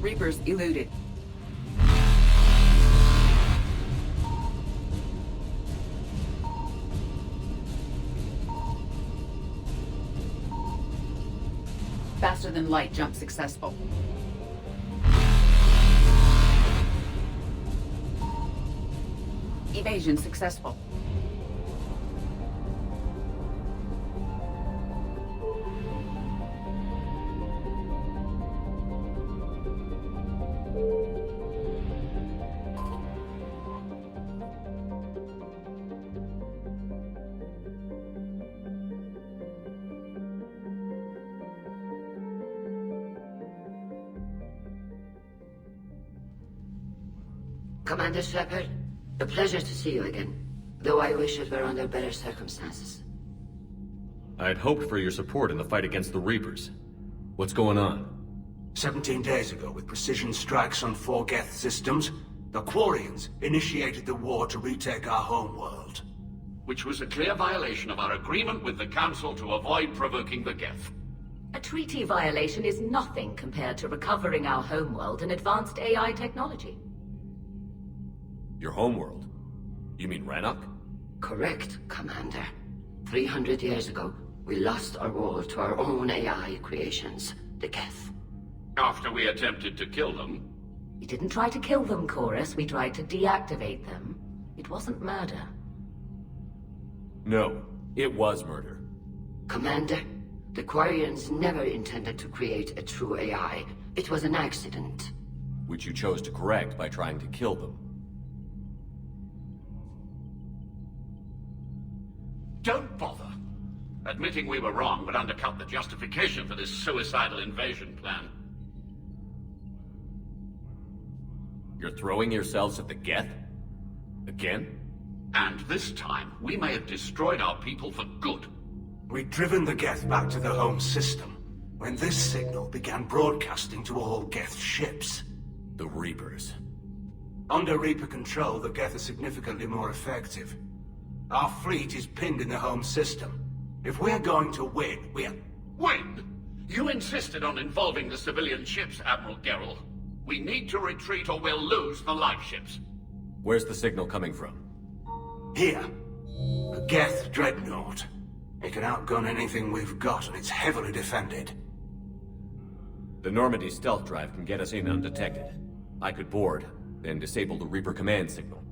Reapers eluded. Faster than light jump successful. Evasion successful. Commander Shepard, a pleasure to see you again, though I wish it were under better circumstances. I'd hoped for your support in the fight against the Reapers. What's going on? 17 days ago, with precision strikes on 4 Geth systems, the Quarians initiated the war to retake our homeworld. Which was a clear violation of our agreement with the Council to avoid provoking the Geth. A treaty violation is nothing compared to recovering our homeworld and advanced AI technology. Your homeworld? You mean Rannoch? Correct, Commander. 300 years ago, we lost our world to our own AI creations, the Geth. After we attempted to kill them. We didn't try to kill them, Chorus. We tried to deactivate them. It wasn't murder. No, it was murder. Commander, the Quarians never intended to create a true AI. It was an accident. Which you chose to correct by trying to kill them. Don't bother. Admitting we were wrong would undercut the justification for this suicidal invasion plan. You're throwing yourselves at the Geth? Again? And this time, we may have destroyed our people for good. We'd driven the Geth back to the home system when this signal began broadcasting to all Geth ships. The Reapers. Under Reaper control, the Geth are significantly more effective. Our fleet is pinned in the home system. If we're going to win, Win? You insisted on involving the civilian ships, Admiral Gerrel. We need to retreat or we'll lose the live ships. Where's the signal coming from? Here. A Geth dreadnought. It can outgun anything we've got, and it's heavily defended. The Normandy stealth drive can get us in undetected. I could board, then disable the Reaper command signal.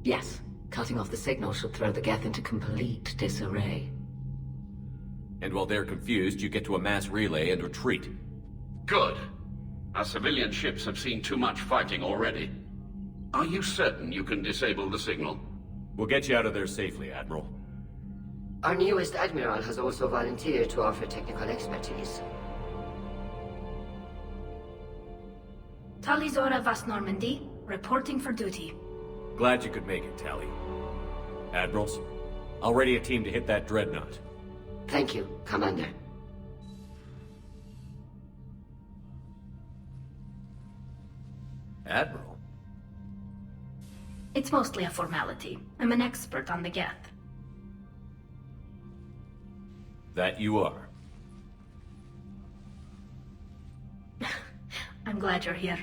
Yes, cutting off the signal should throw the Geth into complete disarray. And while they're confused, you get to a mass relay and retreat. Good. Our civilian ships have seen too much fighting already. Are you certain you can disable the signal? We'll get you out of there safely, Admiral. Our newest Admiral has also volunteered to offer technical expertise. Tali Zora Vas Normandy, reporting for duty. Glad you could make it, Tali. Admirals, I'll ready a team to hit that dreadnought. Thank you, Commander. Admiral? It's mostly a formality. I'm an expert on the Geth. That you are. I'm glad you're here.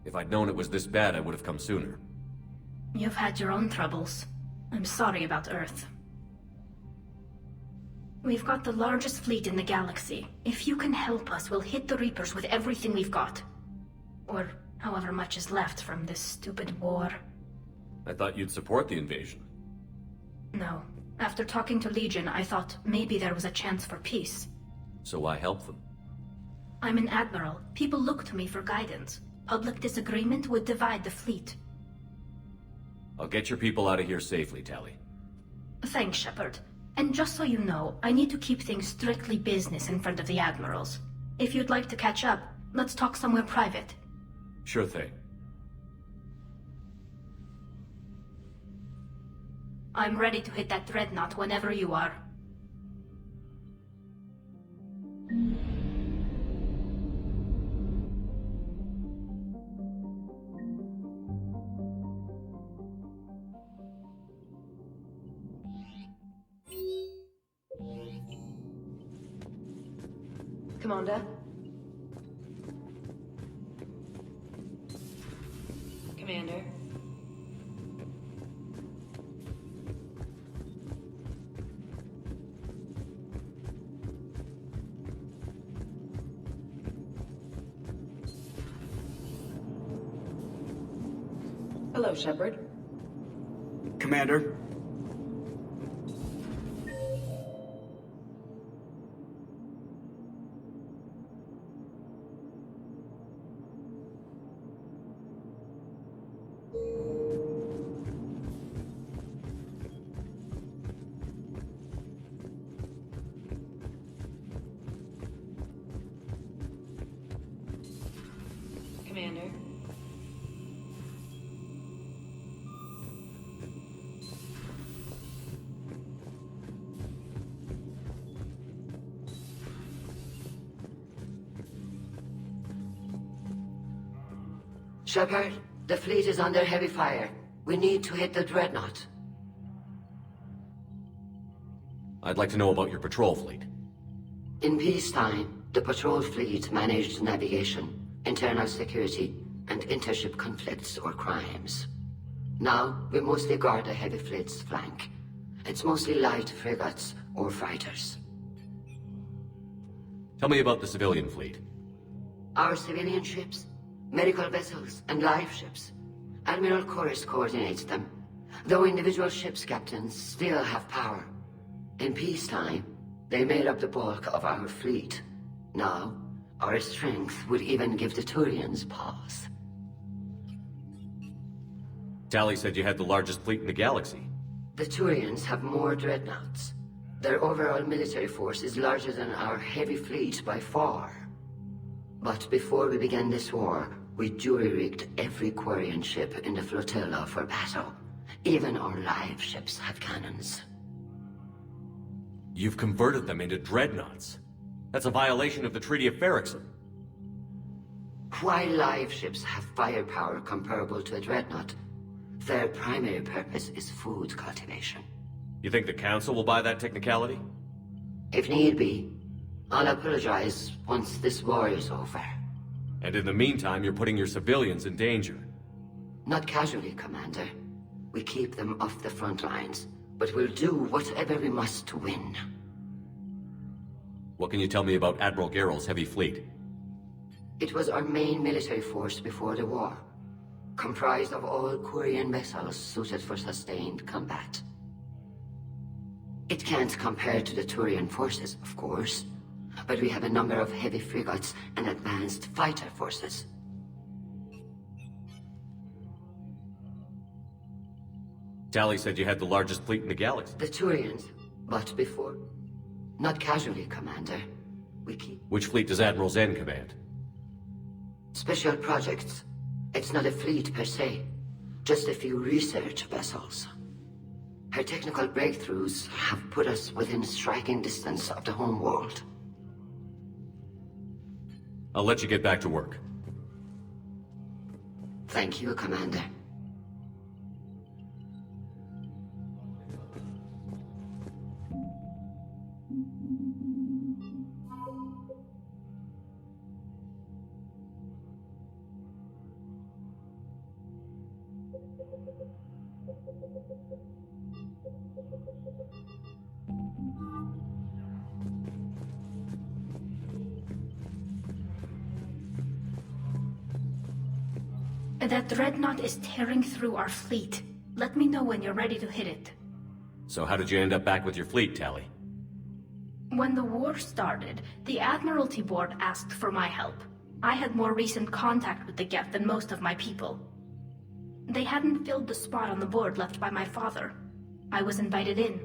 If I'd known it was this bad, I would have come sooner. You've had your own troubles. I'm sorry about Earth. We've got the largest fleet in the galaxy. If you can help us, we'll hit the Reapers with everything we've got. Or however much is left from this stupid war. I thought you'd support the invasion. No. After talking to Legion, I thought maybe there was a chance for peace. So why help them? I'm an admiral. People look to me for guidance. Public disagreement would divide the fleet. I'll get your people out of here safely, Tali. Thanks, Shepard. And just so you know, I need to keep things strictly business in front of the admirals. If you'd like to catch up, let's talk somewhere private. Sure thing. I'm ready to hit that dreadnought whenever you are. Commander? Commander? Hello, Shepard. Commander? Commander? Shepard, the fleet is under heavy fire. We need to hit the dreadnought. I'd like to know about your patrol fleet. In peacetime, the patrol fleet managed navigation, internal security, and intership conflicts or crimes. Now, we mostly guard the heavy fleet's flank. It's mostly light frigates or fighters. Tell me about the civilian fleet. Our civilian ships, medical vessels, and live ships. Admiral Chorus coordinates them, though individual ships' captains still have power. In peacetime, they made up the bulk of our fleet. Now, our strength would even give the Turians pause. Tali said you had the largest fleet in the galaxy. The Turians have more dreadnoughts. Their overall military force is larger than our heavy fleet by far. But before we began this war, we jury-rigged every Quarian ship in the flotilla for battle. Even our live ships have cannons. You've converted them into dreadnoughts. That's a violation of the Treaty of Ferrixon. While live ships have firepower comparable to a dreadnought, their primary purpose is food cultivation. You think the Council will buy that technicality? If need be, I'll apologize once this war is over. And in the meantime, you're putting your civilians in danger. Not casually, Commander. We keep them off the front lines, but we'll do whatever we must to win. What can you tell me about Admiral Geral's heavy fleet? It was our main military force before the war, comprised of all Quarian vessels suited for sustained combat. It can't compare to the Turian forces, of course, but we have a number of heavy frigates and advanced fighter forces. Tali said you had the largest fleet in the galaxy. The Turians, but before. Not casually, Commander. We keep Which fleet does Admiral Zen command? special projects. It's not a fleet per se, just a few research vessels. Her technical breakthroughs have put us within striking distance of the home world. I'll let you get back to work. Thank you, Commander. That dreadnought is tearing through our fleet. Let me know when you're ready to hit it. So how did you end up back with your fleet, Tali? When the war started, the Admiralty Board asked for my help. I had more recent contact with the Geth than most of my people. They hadn't filled the spot on the board left by my father. I was invited in.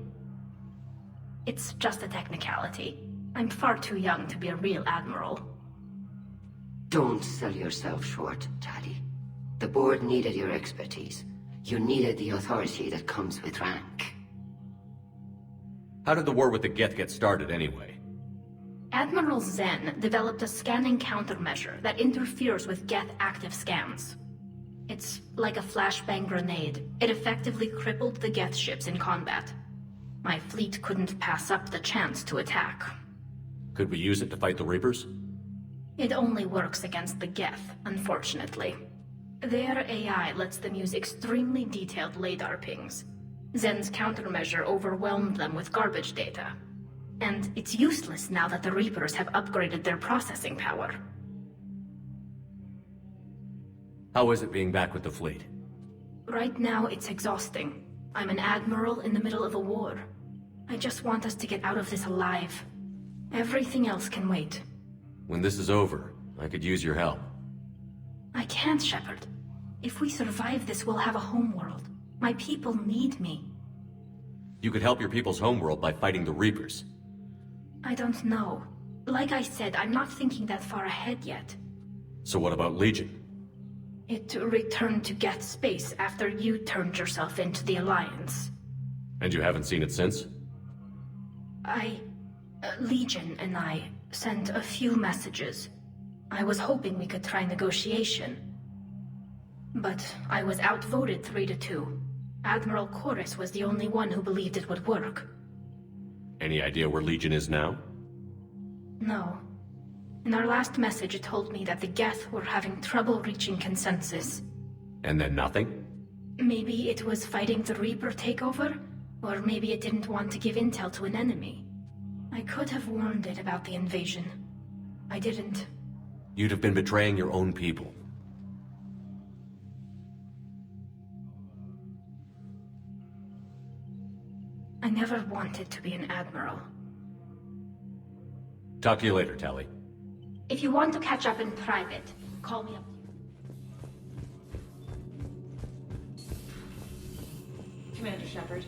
It's just a technicality. I'm far too young to be a real admiral. Don't sell yourself short, Tali. The board needed your expertise. You needed the authority that comes with rank. How did the war with the Geth get started, anyway? Admiral Zen developed a scanning countermeasure that interferes with Geth active scans. It's like a flashbang grenade. It effectively crippled the Geth ships in combat. My fleet couldn't pass up the chance to attack. Could we use it to fight the Reapers? It only works against the Geth, unfortunately. Their AI lets them use extremely detailed LADAR pings. Zen's countermeasure overwhelmed them with garbage data. And it's useless now that the Reapers have upgraded their processing power. How is it being back with the fleet? Right now, it's exhausting. I'm an admiral in the middle of a war. I just want us to get out of this alive. Everything else can wait. When this is over, I could use your help. I can't, Shepard. If we survive this, we'll have a homeworld. My people need me. You could help your people's homeworld by fighting the Reapers. I don't know. Like I said, I'm not thinking that far ahead yet. So what about Legion? It returned to Geth space after you turned yourself into the Alliance. And you haven't seen it since? Legion and I sent a few messages. I was hoping we could try negotiation. But I was outvoted 3-2. Admiral Chorus was the only one who believed it would work. Any idea where Legion is now? No. In our last message, it told me that the Geth were having trouble reaching consensus. And then nothing? Maybe it was fighting the Reaper takeover, or maybe it didn't want to give intel to an enemy. I could have warned it about the invasion. I didn't. You'd have been betraying your own people. I never wanted to be an admiral. Talk to you later, Tali. If you want to catch up in private, call me up. Commander Shepard.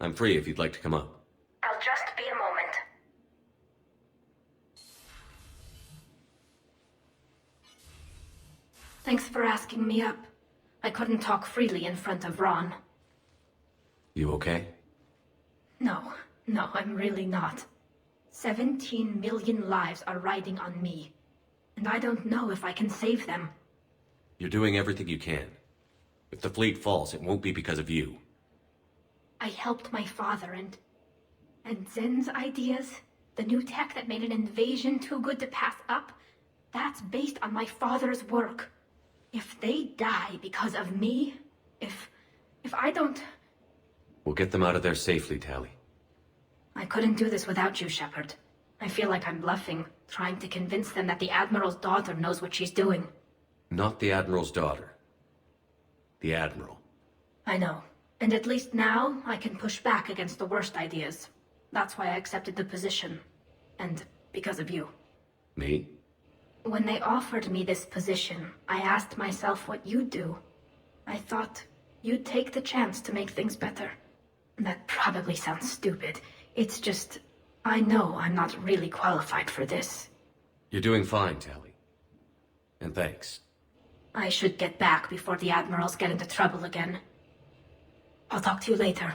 I'm free if you'd like to come up. I'll just be a moment. Thanks for asking me up. I couldn't talk freely in front of Ron. You okay? No, I'm really not. 17 million lives are riding on me, and I don't know if I can save them. You're doing everything you can. If the fleet falls, it won't be because of you. I helped my father and Zen's ideas, the new tech that made an invasion too good to pass up, that's based on my father's work. If they die because of me, if I don't... We'll get them out of there safely, Tali. I couldn't do this without you, Shepard. I feel like I'm bluffing, trying to convince them that the Admiral's daughter knows what she's doing. Not the Admiral's daughter. The Admiral. I know. And at least now, I can push back against the worst ideas. That's why I accepted the position. And because of you. Me? When they offered me this position, I asked myself what you'd do. I thought you'd take the chance to make things better. That probably sounds stupid. It's just, I know I'm not really qualified for this. You're doing fine, Tali. And thanks. I should get back before the Admirals get into trouble again. I'll talk to you later.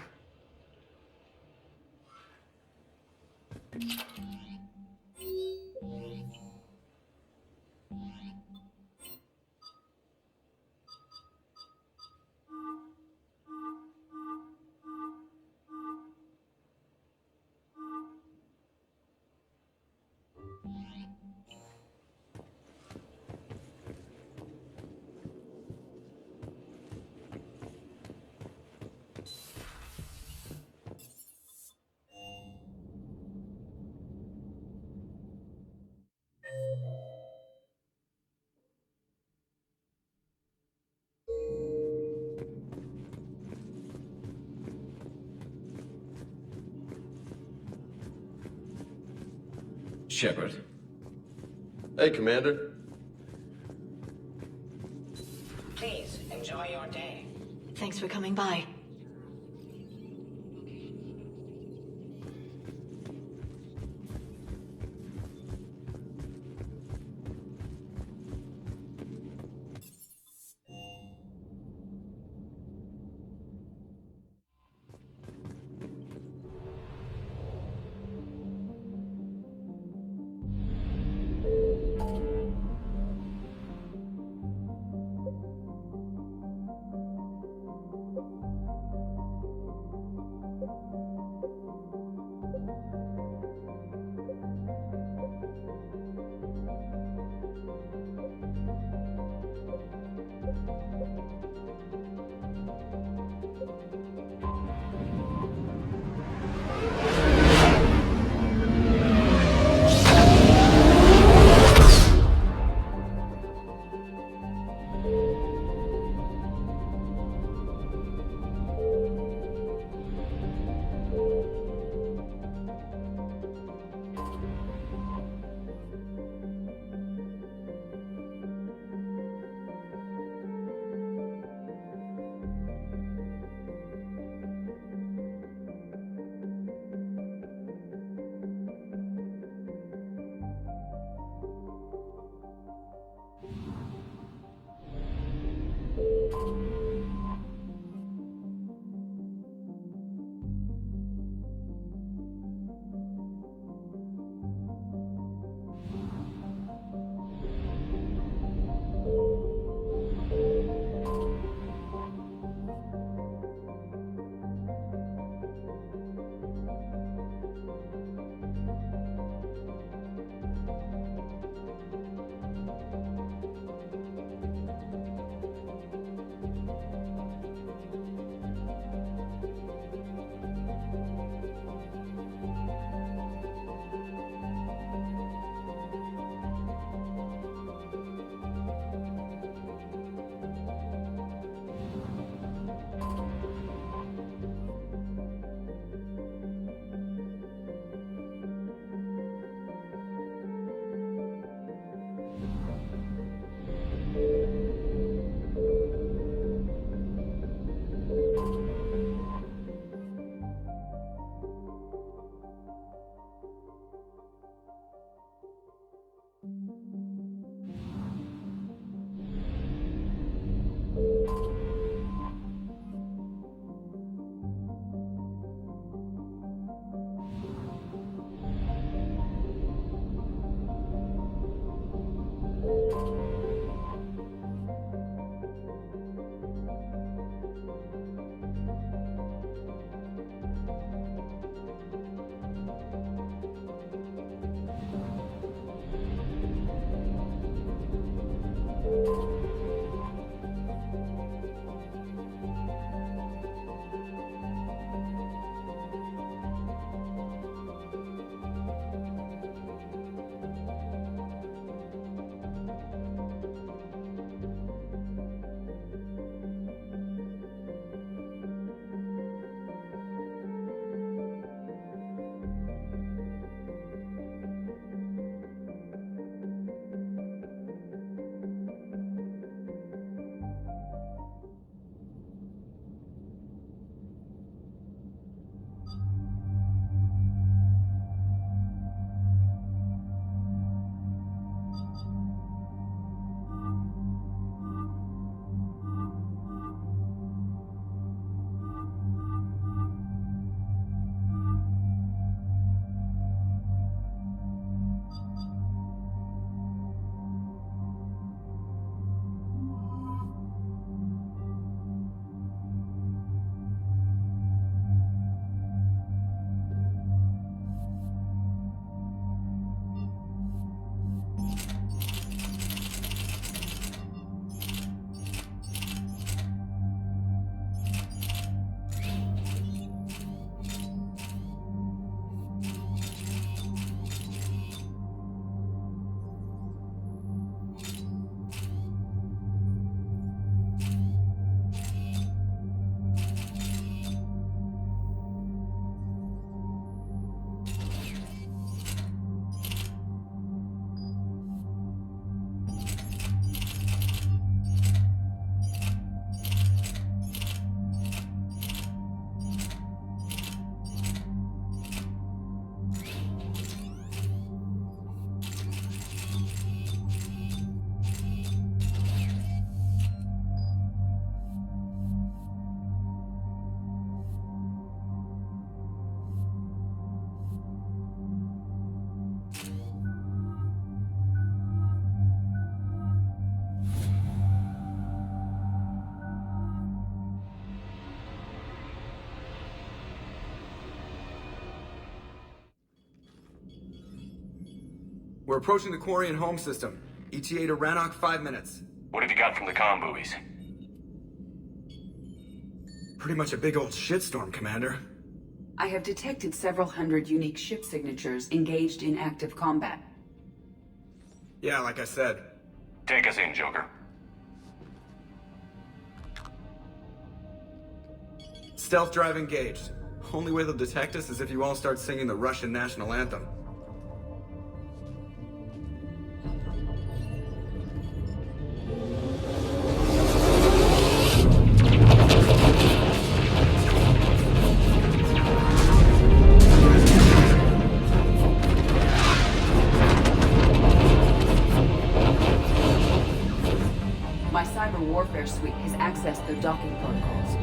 Shepard. Hey, Commander. Please, enjoy your day. Thanks for coming by. We're approaching the Quarian home system. ETA to Rannoch, 5 minutes. What have you got from the comm buoys? Pretty much a big old shitstorm, Commander. I have detected several hundred unique ship signatures engaged in active combat. Yeah, like I said. Take us in, Joker. Stealth drive engaged. Only way they'll detect us is if you all start singing the Russian national anthem. My cyber warfare suite has accessed their docking protocols.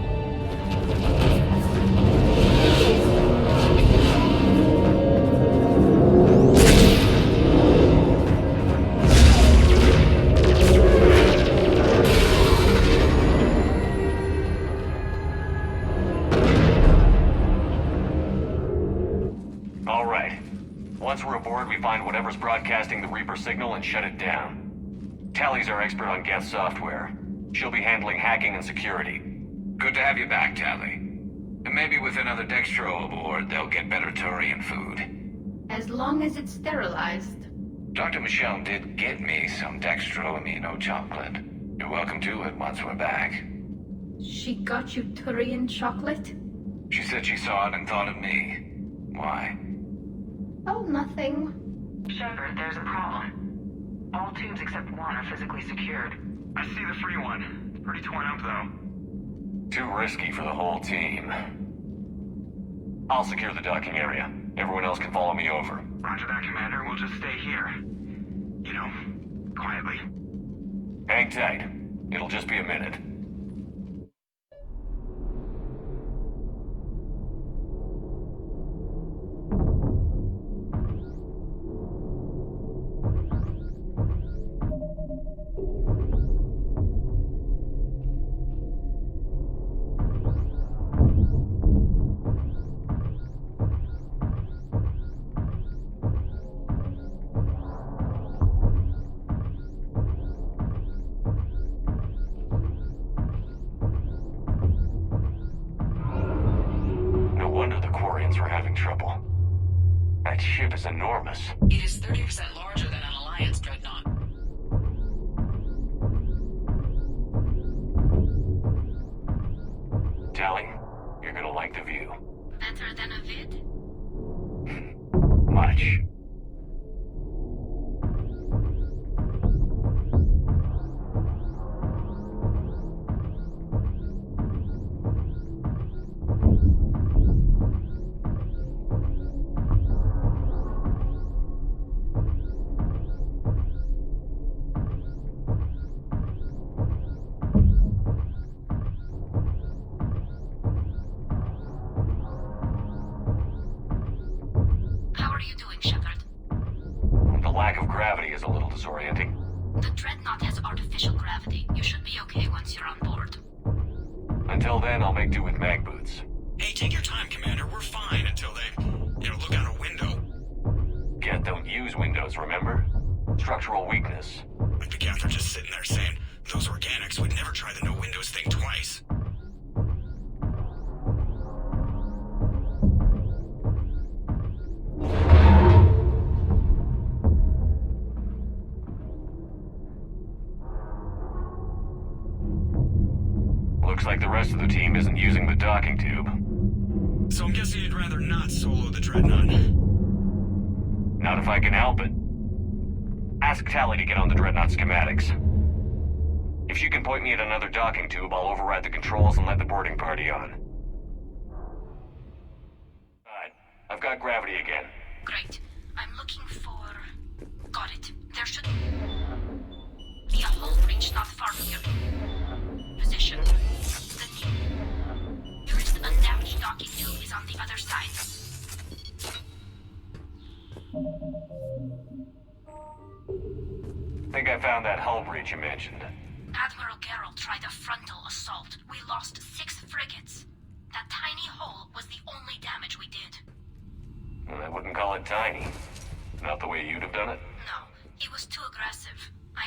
All right. Once we're aboard, we find whatever's broadcasting the Reaper signal and shut it down. Tali's our expert on Geth software. She'll be handling hacking and security. Good to have you back, Tali. And maybe with another Dextro aboard, they'll get better Turian food. As long as it's sterilized. Dr. Michelle did get me some Dextro Amino chocolate. You're welcome to it once we're back. She got you Turian chocolate? She said she saw it and thought of me. Why? Oh, nothing. Shepard, there's a problem. All tubes except one are physically secured. I see the free one. It's pretty torn up, though. Too risky for the whole team. I'll secure the docking area. Everyone else can follow me over. Roger that, Commander. We'll just stay here. You know, quietly. Hang tight. It'll just be a minute. We're having trouble. That ship is enormous. It is 30% larger than an Alliance dreadnought. Tali, you're gonna like the view. Better than a vid? Much. Gravity is a little disorienting. The dreadnought has artificial gravity. You should be okay once you're on board. Until then, I'll make do with mag boots. Hey, take your time, Commander. We're fine until they, look out a window. Geth don't use windows, remember? Structural weakness. Like the Geth are just sitting there saying, those organics would never try the no windows thing twice. Looks like the rest of the team isn't using the docking tube. So I'm guessing you'd rather not solo the Dreadnought. Not if I can help it. Ask Tali to get on the Dreadnought schematics. If she can point me at another docking tube, I'll override the controls and let the boarding party on. Alright, I've got gravity again. Great. I'm looking for... Got it. There should be a hull breach not far from your position. The nearest undamaged docking tube is on the other side. Think I found that hull breach you mentioned. Admiral Geralt tried a frontal assault. We lost 6 frigates. That tiny hole was the only damage we did. Well, I wouldn't call it tiny. Not the way you'd have done it. No.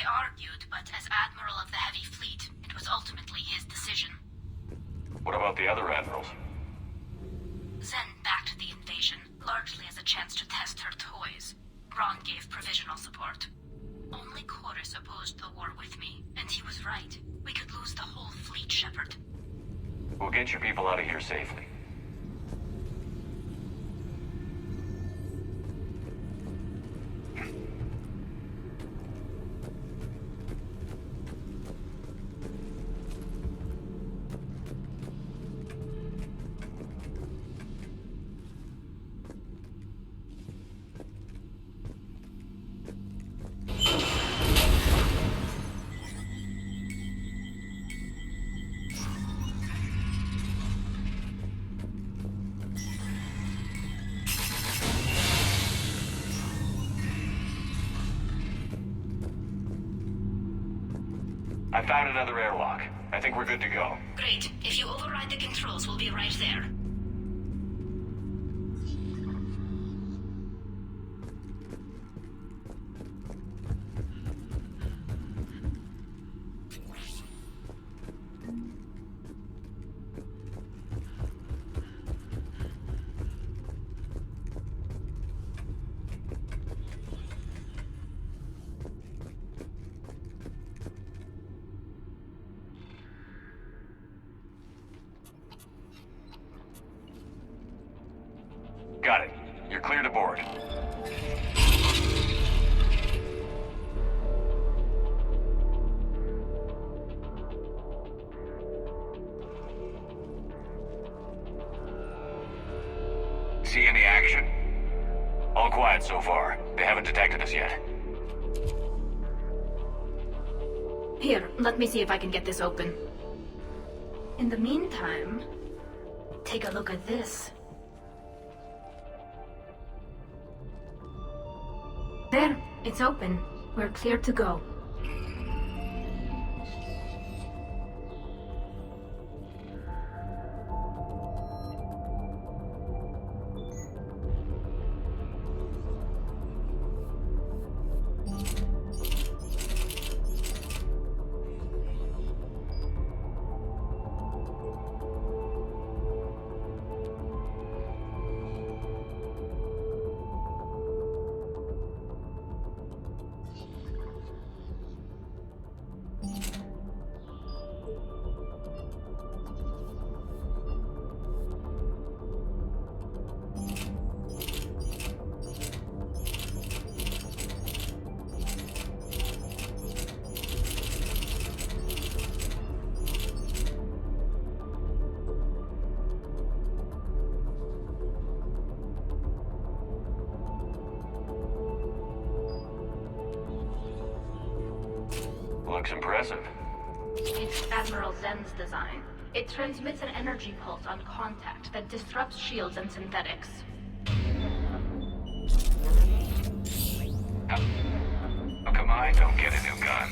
argued, but as Admiral of the Heavy Fleet, it was ultimately his decision. What about the other admirals? Zen backed the invasion, largely as a chance to test her toys. Ron gave provisional support. Only Chorus opposed the war with me, and he was right. We could lose the whole fleet, Shepard. We'll get your people out of here safely. I found another airlock. I think we're good to go. Great. If you override the controls, we'll be right there. Got it. You're clear to board. See any action? All quiet so far. They haven't detected us yet. Here, let me see if I can get this open. In the meantime, take a look at this. There, it's open. We're clear to go. Looks impressive. It's Admiral Zen's design. It transmits an energy pulse on contact that disrupts shields and synthetics. How come I don't get a new gun?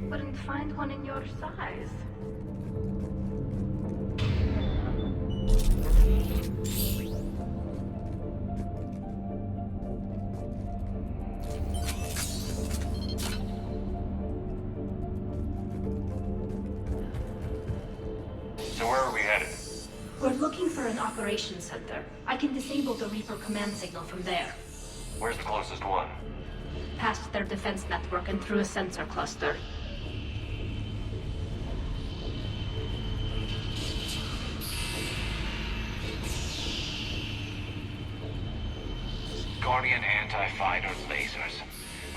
Couldn't find one in your size. So where are we headed? We're looking for an operations center. I can disable the Reaper command signal from there. Where's the closest one? Past their defense network and through a sensor cluster. Guardian anti-fighter lasers.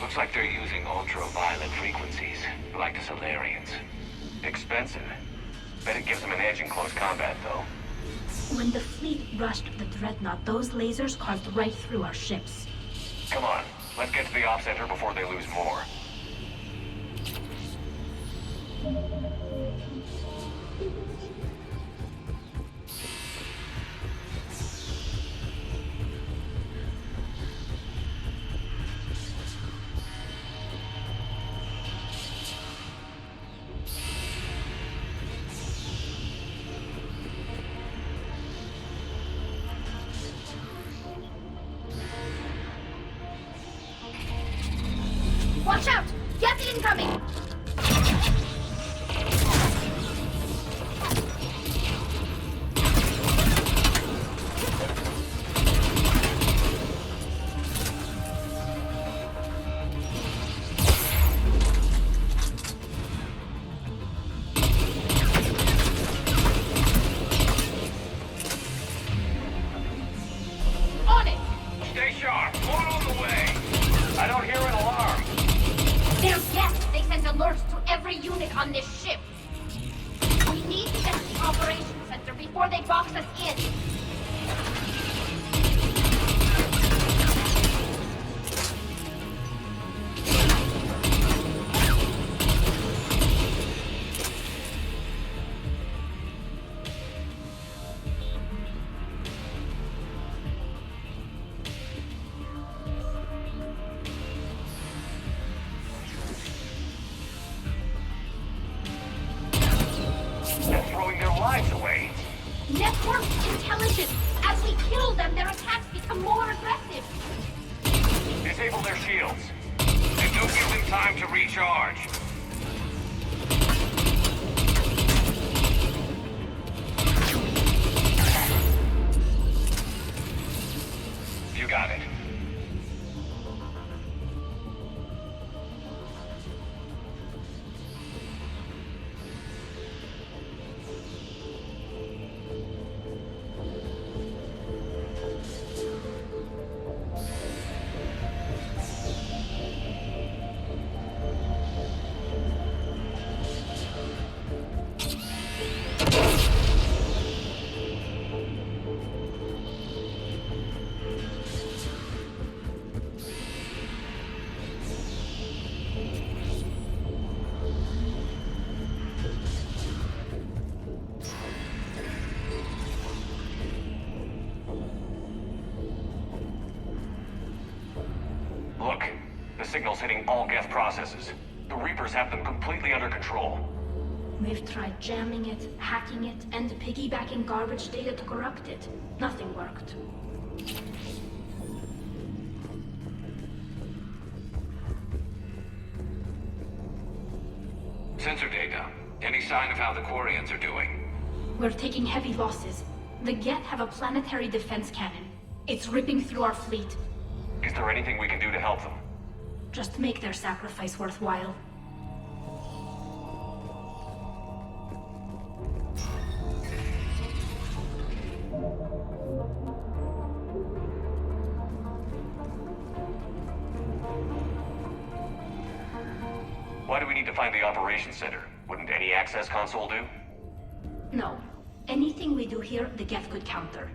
Looks like they're using ultraviolet frequencies, like the Solarians. Expensive. Bet it gives them an edge in close combat, though. When the fleet rushed the Dreadnought, those lasers caused right through our ships. Come on, let's get to the op center before they lose more. Watch out! Get incoming! Stay sharp. More on the way. I don't hear an alarm. They're guests. They sent alerts to every unit on this ship. We need to get to the operations center before they box us in. They're throwing their lives away. Network intelligence. As we kill them, their attacks become more aggressive. Disable their shields. And don't give them time to recharge. You got it. Look, the signal's hitting all Geth processes. The Reapers have them completely under control. We've tried jamming it, hacking it, and piggybacking garbage data to corrupt it. Nothing worked. Sensor data. Any sign of how the Quarians are doing? We're taking heavy losses. The Geth have a planetary defense cannon. It's ripping through our fleet. Is there anything we can do to help them? Just make their sacrifice worthwhile. Why do we need to find the operations center? Wouldn't any access console do? No. Anything we do here, the Geth could counter.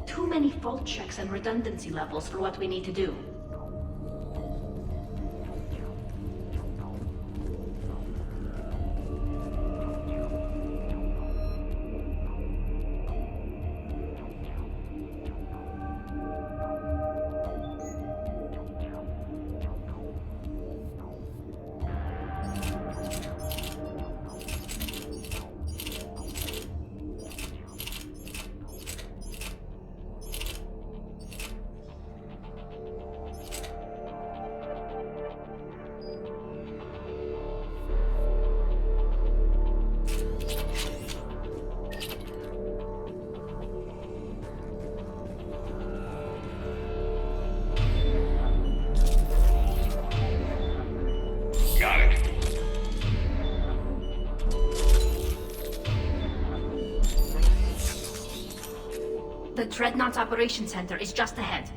Too many fault checks and redundancy levels for what we need to do. The Dreadnought's Operations Center is just ahead.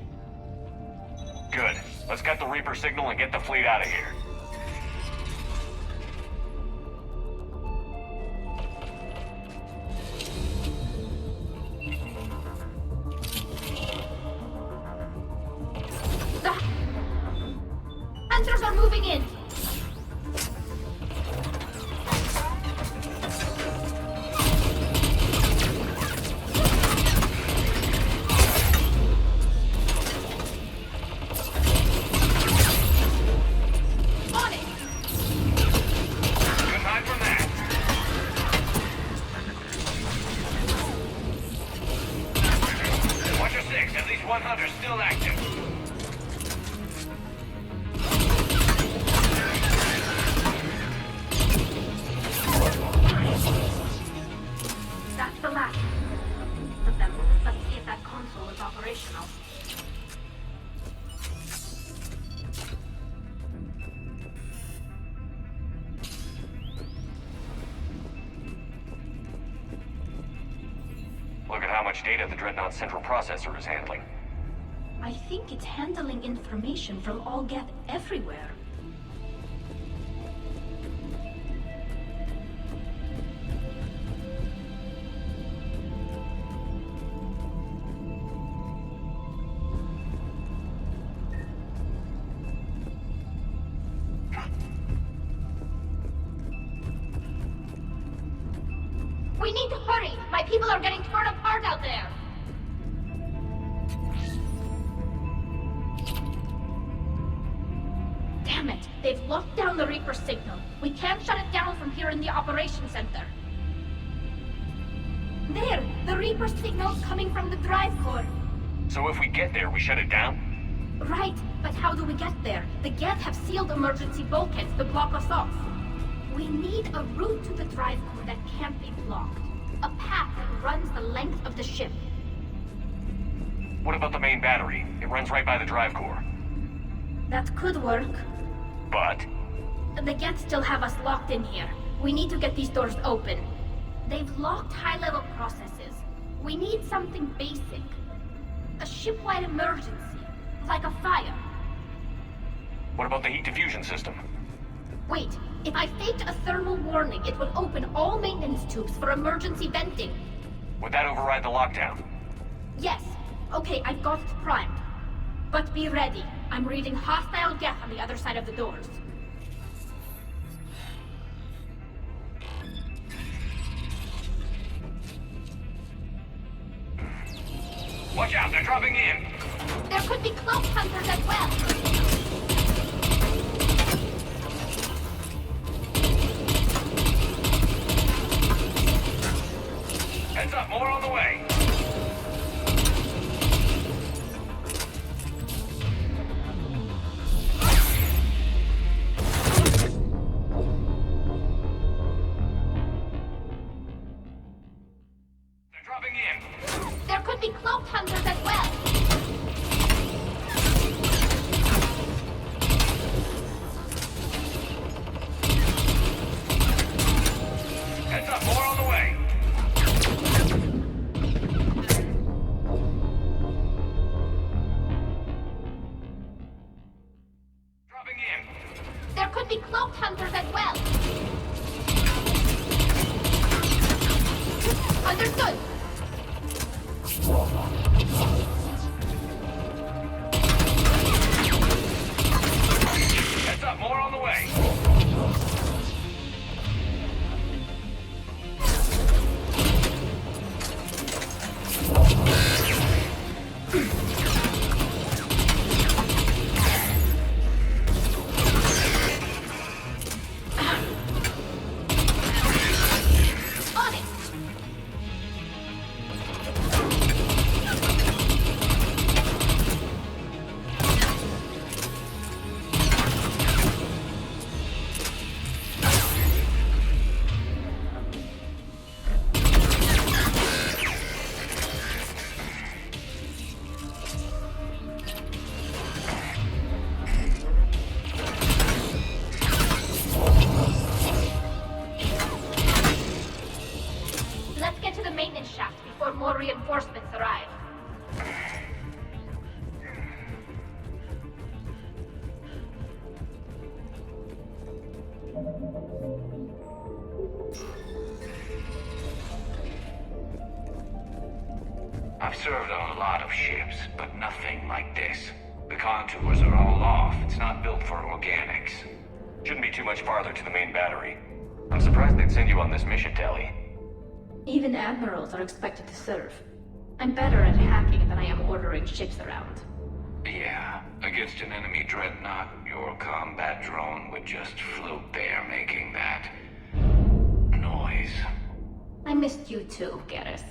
Good. Let's get the Reaper signal and get the fleet out of here. The Hunters are moving in! it's operational. Look at how much data the Dreadnought's central processor is handling. I think it's handling information from all Geth everywhere. We need to hurry! My people are getting torn apart out there! Damn it! They've locked down the Reaper signal. We can't shut it down from here in the operations center. There! The Reaper signal's coming from the drive core. So if we get there, we shut it down? Right, but how do we get there? The Geth have sealed emergency bulkheads to block us off. We need a route to the drive core that can't be blocked. A path that runs the length of the ship. What about the main battery? It runs right by the drive core. That could work. But? The Geth still have us locked in here. We need to get these doors open. They've locked high-level processes. We need something basic. A ship-wide emergency. Like a fire. What about the heat diffusion system? Wait, if I faked a thermal warning, it would open all maintenance tubes for emergency venting. Would that override the lockdown? Yes. Okay, I've got it primed. But be ready. I'm reading hostile Geth on the other side of the doors. Watch out, they're dropping in! There could be cloak hunters as well! Heads up, more on the way! They're dropping in! There could be cloak hunters as well! Heads up, more on the way! Dropping in! There could be cloak hunters as well! Understood! Heads up, more on the way! On it! Let's get to the maintenance shaft before more reinforcements arrive. I've served on a lot of ships, but nothing like this. The contours are all off. It's not built for organics. Shouldn't be too much farther to the main battery. I'm surprised they'd send you on this mission, Tali. Even admirals are expected to serve. I'm better at hacking than I am ordering ships around. Yeah, against an enemy dreadnought, your combat drone would just float there making that noise. I missed you too, Garrus.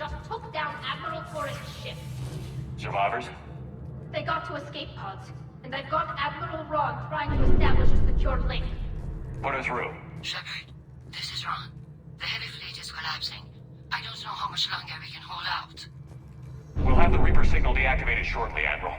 just took down Admiral Forrest's ship. Survivors? They got to escape pods, and I've got Admiral Ron trying to establish a secure link. Put her through. Shepard, this is Ron. The heavy fleet is collapsing. I don't know how much longer we can hold out. We'll have the Reaper signal deactivated shortly, Admiral.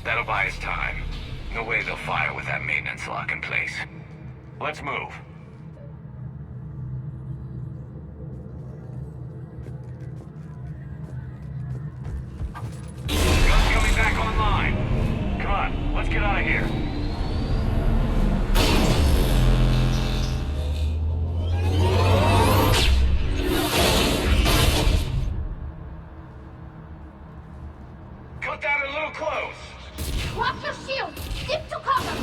That'll buy us time. No way they'll fire with that maintenance lock in place. Let's move. Guns coming back online. Come on, let's get out of here. Cut that a little close. Watch your shield! Dip to cover!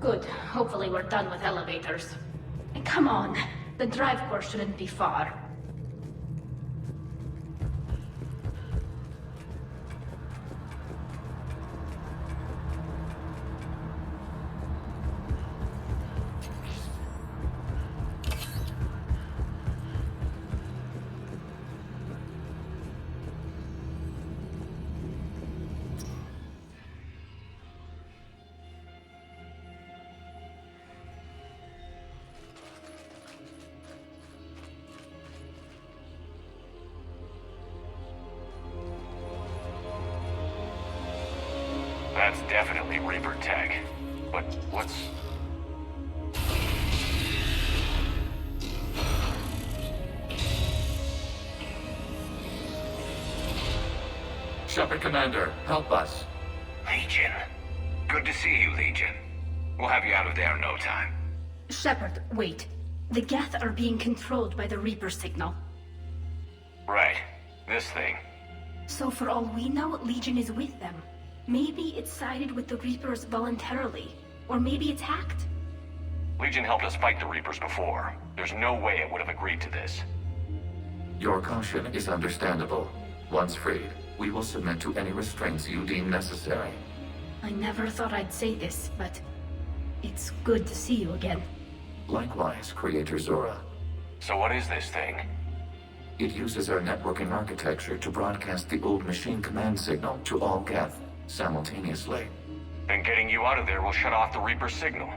Good. Hopefully we're done with elevators. Come on. The drive core shouldn't be far. That's definitely Reaper tech. But what's... Shepard Commander, help us. Legion. Good to see you, Legion. We'll have you out of there in no time. Shepard, wait. The Geth are being controlled by the Reaper signal. Right. This thing. So for all we know, Legion is with them. Maybe it sided with the Reapers voluntarily. Or maybe it's hacked. Legion helped us fight the Reapers before. There's no way it would have agreed to this. Your caution is understandable. Once freed, we will submit to any restraints you deem necessary. I never thought I'd say this, but it's good to see you again. Likewise, Creator Zora. So what is this thing? It uses our networking architecture to broadcast the old machine command signal to all Geth simultaneously. Then getting you out of there will shut off the Reaper signal.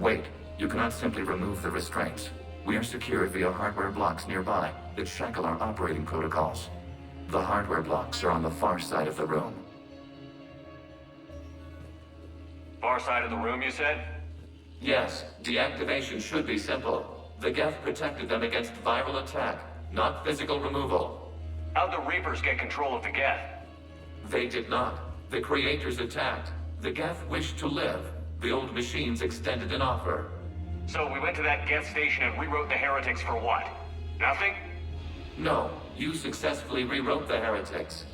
Wait, you cannot simply remove the restraints. We are secured via hardware blocks nearby that shackle our operating protocols. The hardware blocks are on the far side of the room. Far side of the room, you said? Yes, deactivation should be simple. The Geth protected them against viral attack, not physical removal. How'd the Reapers get control of the Geth? They did not. The Creators attacked. The Geth wished to live. The old machines extended an offer. So we went to that Geth station and rewrote the heretics for what? Nothing? No, you successfully rewrote the heretics.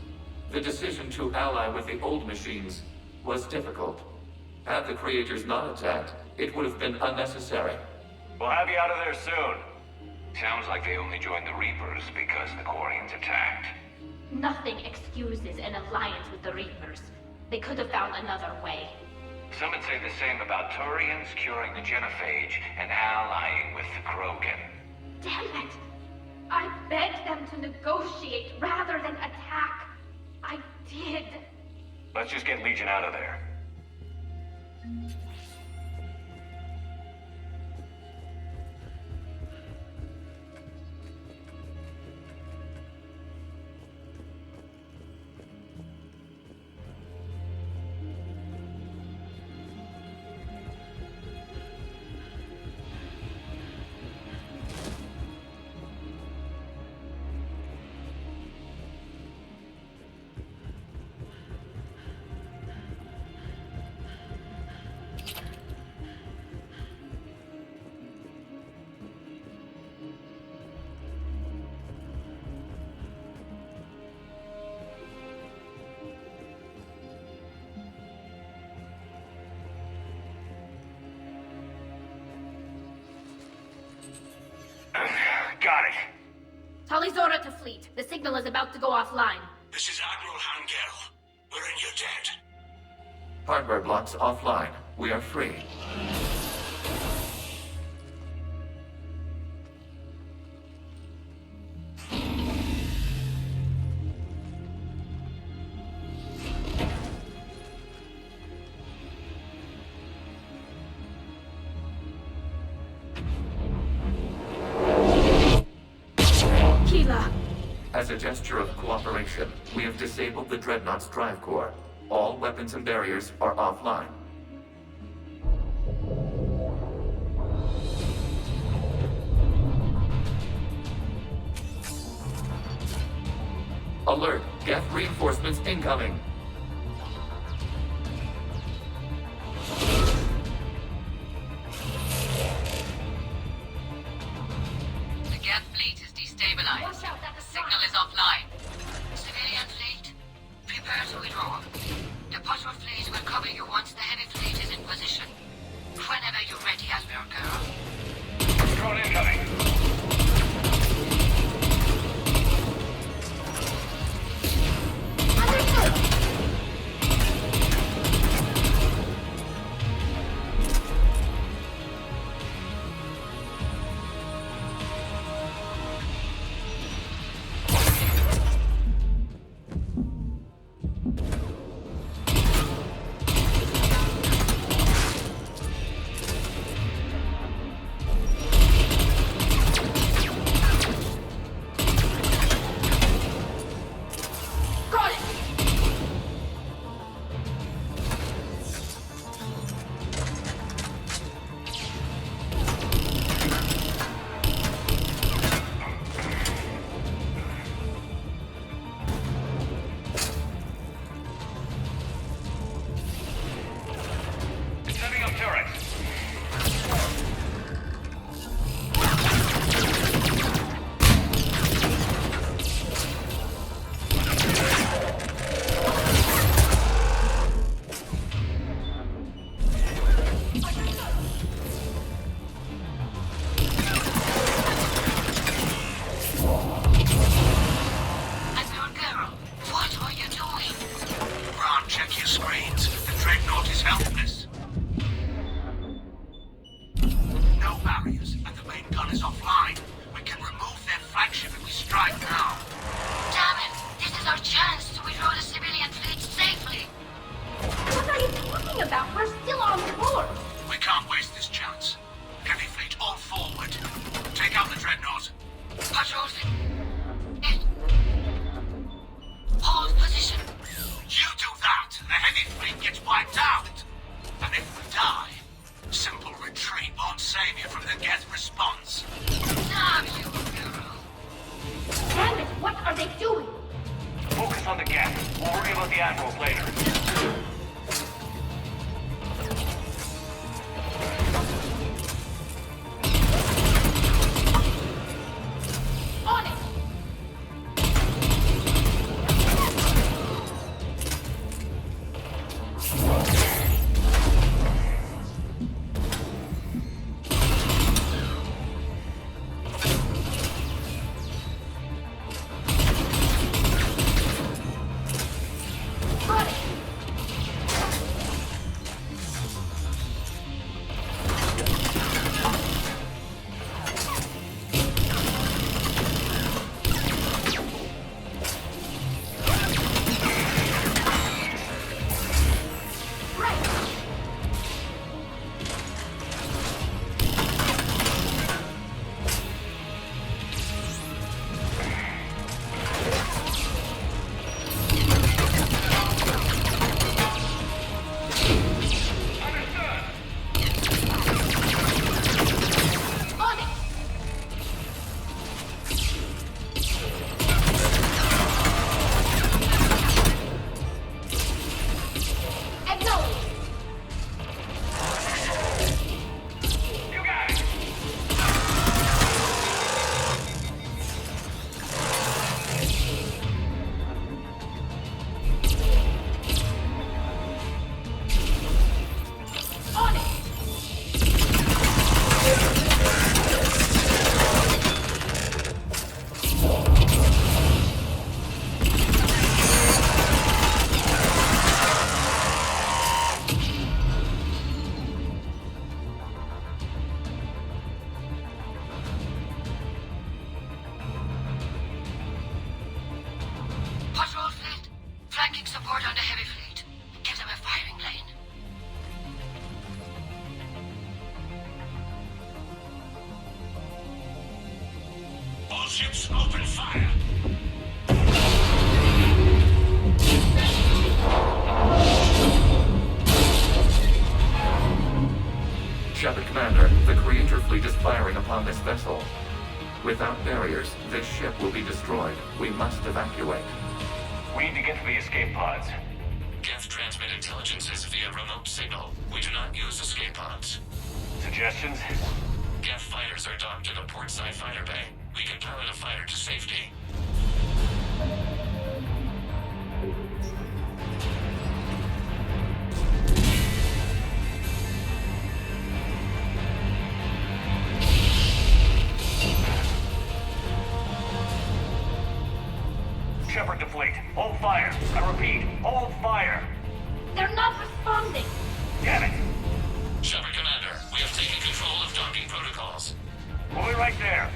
The decision to ally with the old machines was difficult. Had the Creators not attacked, it would have been unnecessary. We'll have you out of there soon. Sounds like they only joined the Reapers because the Quarians attacked. Nothing excuses an alliance with the Reapers. They could have found another way. Some would say the same about Turians curing the Genophage and allying with the Krogan. Damn it! I begged them to negotiate rather than attack. I did. Let's just get Legion out of there. Got it. Tali Zora to fleet. The signal is about to go offline. This is Admiral Hangel. We're in your debt. Hardware blocks offline. We are free. As a gesture of cooperation, we have disabled the Dreadnought's drive core. All weapons and barriers are offline. Alert! Geth reinforcements incoming! The Geth fleet is destabilized. The signal is offline. Civilian fleet, prepare to withdraw. The patrol fleet will cover you once the heavy fleet is in position. turret. Check your screens. The Dreadnought is helpless. No barriers, and the main gun is offline. We can remove their flagship if we strike now. Damn it! This is our chance to withdraw the civilian fleet safely. What are you talking about? We're still on the board. We can't waste this chance. Heavy fleet, all forward. Take out the Dreadnought. Patrol fleet. Hold position. You do that, and the heavy fleet gets wiped out. And if we die, simple retreat won't save you from the Geth response. Damn you, girl. Damn it, what are they doing? Focus on the gap. We'll worry about the admirals later. On it! Got it! On it! Acknowledge! You got it! On it! Patrol fleet. Flanking support on the heavy fleet. Give them a firing lane. All ships, open fire. Shepard Commander, the Creator fleet is firing upon this vessel. Without barriers, this ship will be destroyed. We must evacuate. We need to get to the escape pods. Geth transmit intelligences via remote signal. We do not use escape pods. Suggestions? Geth fighters are docked in a portside fighter bay. We can pilot a fighter to safety. Shepard to fleet. Hold fire. I repeat, hold fire. They're not responding! Damn it. Shepard Commander, we have taken control of docking protocols. We'll be right there.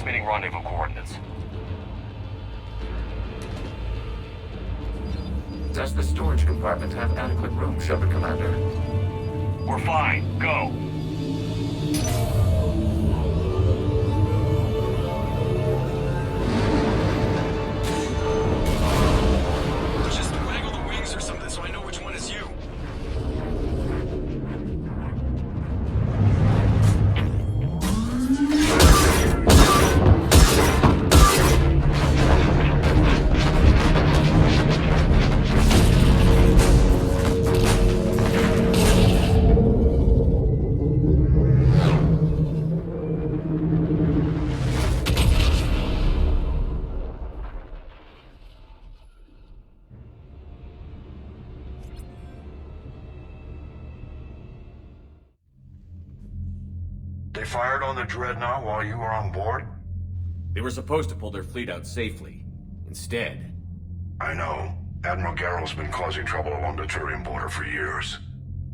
Transmitting rendezvous coordinates. Does the storage compartment have adequate room, Shepard Commander? We're fine. Go. Just waggle the wings or something so I know which one is you. They fired on the Dreadnought while you were on board? They were supposed to pull their fleet out safely. Instead... I know. Admiral Garrow's been causing trouble along the Turian border for years.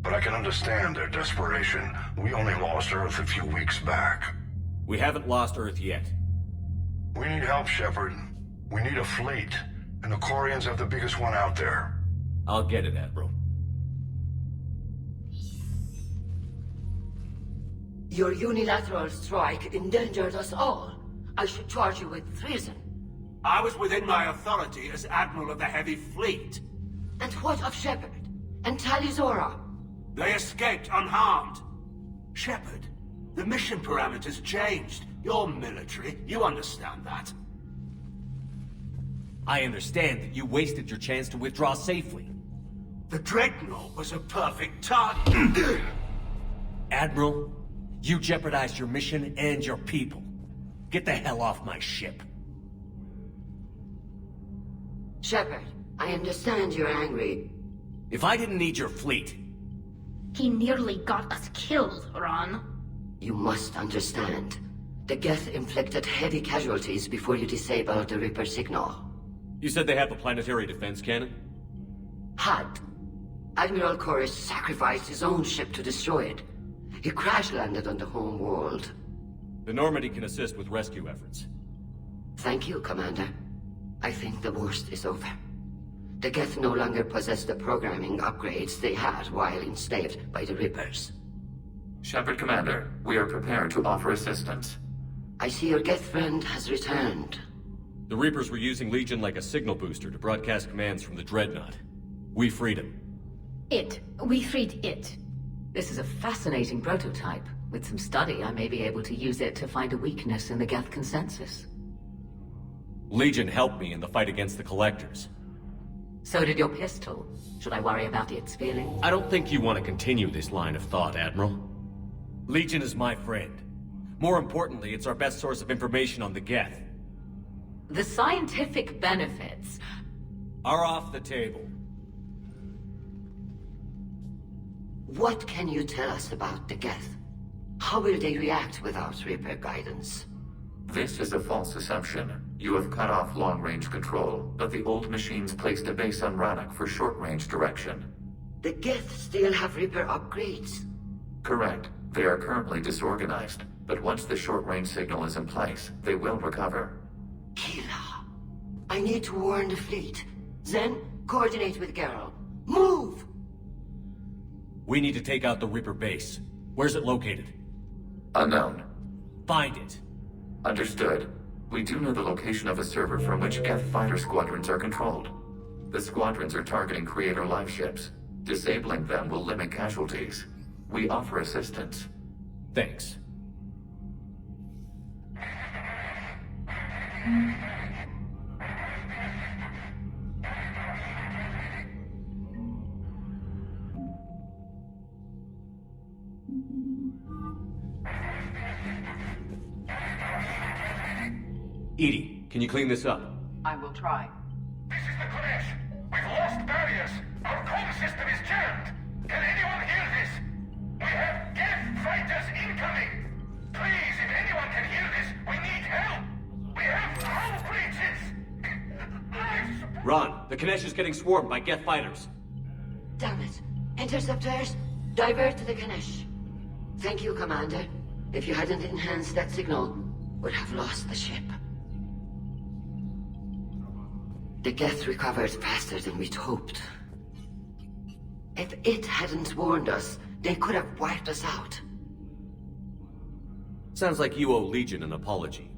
But I can understand their desperation. We only lost Earth a few weeks back. We haven't lost Earth yet. We need help, Shepard. We need a fleet. And the Quarians have the biggest one out there. I'll get it, Admiral. Your unilateral strike endangered us all. I should charge you with treason. I was within my authority as Admiral of the Heavy Fleet. And what of Shepard? And Tali Zora? They escaped unharmed. Shepard, the mission parameters changed. You're military, you understand that. I understand that you wasted your chance to withdraw safely. The Dreadnought was a perfect target. Admiral, you jeopardized your mission and your people. Get the hell off my ship. Shepard, I understand you're angry. If I didn't need your fleet... He nearly got us killed, Ron. You must understand. The Geth inflicted heavy casualties before you disabled the Reaper signal. You said they have a planetary defense cannon? Had. Admiral Chorus sacrificed his own ship to destroy it. He crash-landed on the home world. The Normandy can assist with rescue efforts. Thank you, Commander. I think the worst is over. The Geth no longer possess the programming upgrades they had while enslaved by the Reapers. Shepard Commander, we are prepared to offer assistance. I see your Geth friend has returned. The Reapers were using Legion like a signal booster to broadcast commands from the Dreadnought. We freed him. We freed it. This is a fascinating prototype. With some study, I may be able to use it to find a weakness in the Geth consensus. Legion helped me in the fight against the Collectors. So did your pistol. Should I worry about its feeling? I don't think you want to continue this line of thought, Admiral. Legion is my friend. More importantly, it's our best source of information on the Geth. The scientific benefits are off the table. What can you tell us about the Geth? How will they react without Reaper guidance? This is a false assumption. You have cut off long-range control, but the old machines placed a base on Rannoch for short-range direction. The Geth still have Reaper upgrades? Correct. They are currently disorganized, but once the short-range signal is in place, they will recover. Kila, I need to warn the fleet. Then, coordinate with Garrow. Move! We need to take out the Reaper base. Where's it located? Unknown. Find it. Understood. We do know the location of a server from which Geth fighter squadrons are controlled. The squadrons are targeting Creator live ships. Disabling them will limit casualties. We offer assistance. Thanks. Edie, can you clean this up? I will try. This is the Kodesh. We've lost barriers. Our comm system is jammed. Can anyone hear this? We have Geth fighters incoming. Please, if anyone can hear this, we need help. We have hull breaches. Ron, the Kanesh is getting swarmed by Geth fighters. Damn it. Interceptors, divert to the Ganesh. Thank you, Commander. If you hadn't enhanced that signal, would have lost the ship. The Geth recovered faster than we'd hoped. If it hadn't warned us, they could have wiped us out. Sounds like you owe Legion an apology.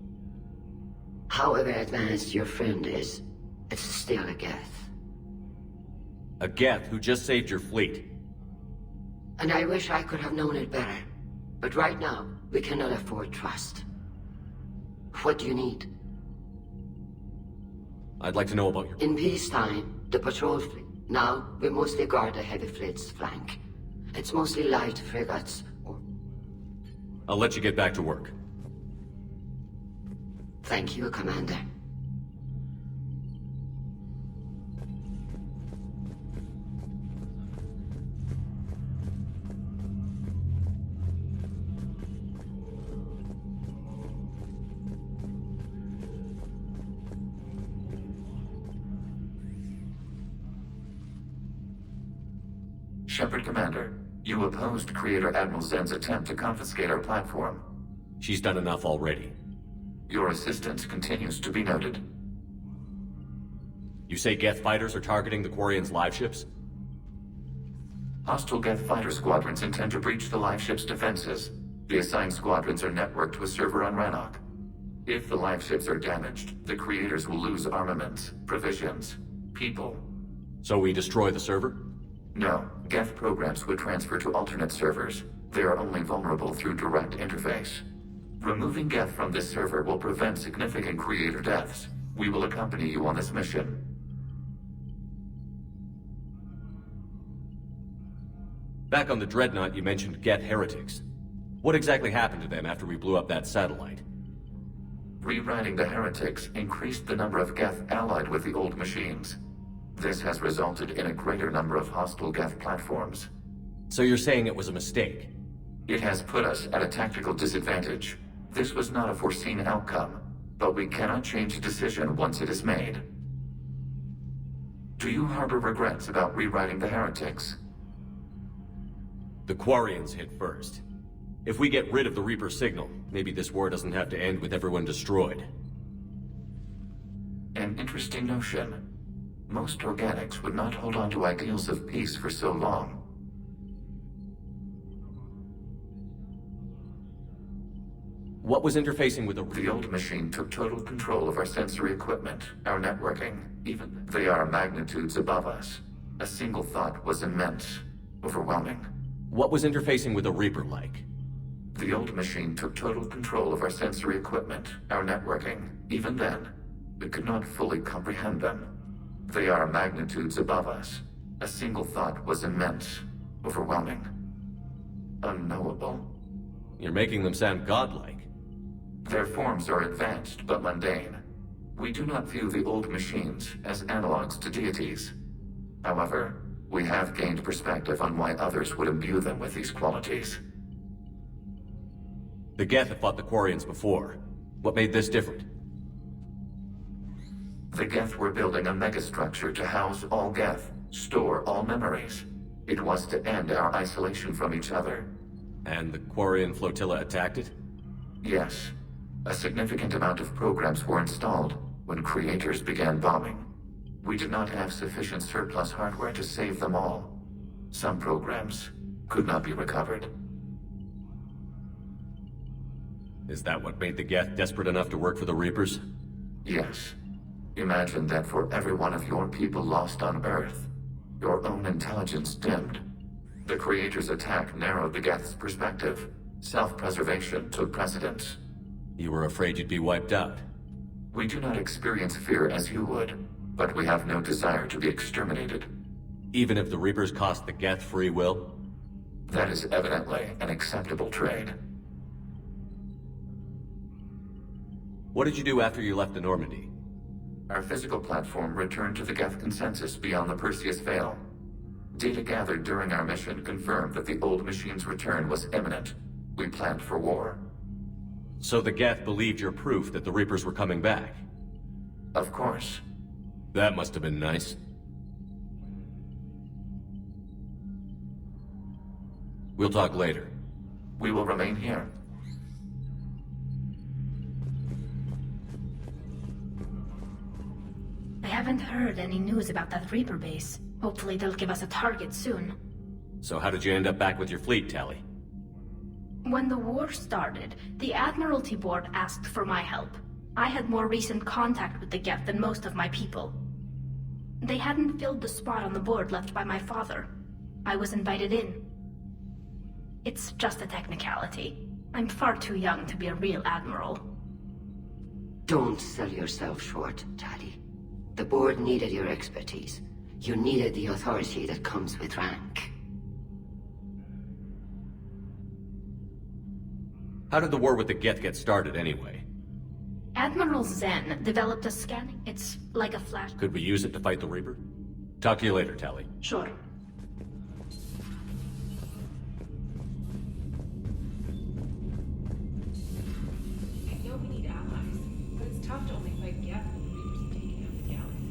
However advanced your friend is, it's still a Geth. A Geth who just saved your fleet. And I wish I could have known it better. But right now, we cannot afford trust. What do you need? I'd like to know about your... In peacetime, the patrol fleet. Now, we mostly guard the heavy fleet's flank. It's mostly light frigates, or... I'll let you get back to work. Thank you, Commander. Shepard Commander, you opposed Creator Admiral Zen's attempt to confiscate our platform. She's done enough already. Your assistance continues to be noted. You say Geth fighters are targeting the Quarians' live ships? Hostile Geth fighter squadrons intend to breach the live ship's defenses. The assigned squadrons are networked to a server on Rannoch. If the live ships are damaged, the Creators will lose armaments, provisions, people. So we destroy the server? No. Geth programs would transfer to alternate servers. They are only vulnerable through direct interface. Removing Geth from this server will prevent significant Creator deaths. We will accompany you on this mission. Back on the Dreadnought, you mentioned Geth heretics. What exactly happened to them after we blew up that satellite? Rewriting the heretics increased the number of Geth allied with the old machines. This has resulted in a greater number of hostile Geth platforms. So you're saying it was a mistake? It has put us at a tactical disadvantage. This was not a foreseen outcome, but we cannot change a decision once it is made. Do you harbor regrets about rewriting the heretics? The Quarians hit first. If we get rid of the Reaper signal, maybe this war doesn't have to end with everyone destroyed. An interesting notion. Most organics would not hold on to ideals of peace for so long. What was interfacing with The old machine took total control of our sensory equipment, our networking, even. They are magnitudes above us. A single thought was immense, overwhelming. What was interfacing with a Reaper like? The old machine took total control of our sensory equipment, our networking. Even then, we could not fully comprehend them. They are magnitudes above us. A single thought was immense, overwhelming, unknowable. You're making them sound godlike. Their forms are advanced but mundane. We do not view the old machines as analogs to deities. However, we have gained perspective on why others would imbue them with these qualities. The Geth have fought the Quarians before. What made this different? The Geth were building a megastructure to house all Geth, store all memories. It was to end our isolation from each other. And the Quarian flotilla attacked it? Yes. A significant amount of programs were installed when Creators began bombing. We did not have sufficient surplus hardware to save them all. Some programs could not be recovered. Is that what made the Geth desperate enough to work for the Reapers? Yes. Imagine that for every one of your people lost on Earth, your own intelligence dimmed. The Creators' attack narrowed the Geth's perspective. Self-preservation took precedence. You were afraid you'd be wiped out. We do not experience fear as you would, but we have no desire to be exterminated. Even if the Reapers cost the Geth free will? That is evidently an acceptable trade. What did you do after you left the Normandy? Our physical platform returned to the Geth consensus beyond the Perseus Veil. Data gathered during our mission confirmed that the old machine's return was imminent. We planned for war. So the Geth believed your proof that the Reapers were coming back? Of course. That must have been nice. We'll talk later. We will remain here. haven't heard any news about that Reaper base. Hopefully they'll give us a target soon. So how did you end up back with your fleet, Tali? When the war started, the Admiralty Board asked for my help. I had more recent contact with the Geth than most of my people. They hadn't filled the spot on the board left by my father. I was invited in. It's just a technicality. I'm far too young to be a real admiral. Don't sell yourself short, Tali. The board needed your expertise. You needed the authority that comes with rank. How did the war with the Geth get started, anyway? Admiral Zen developed a scanning... It's like a flash... Could we use it to fight the Reaper? Talk to you later, Tali. Sure. I know we need allies, but it's tough to only fight Geth when the Reapers are taking out the galaxy.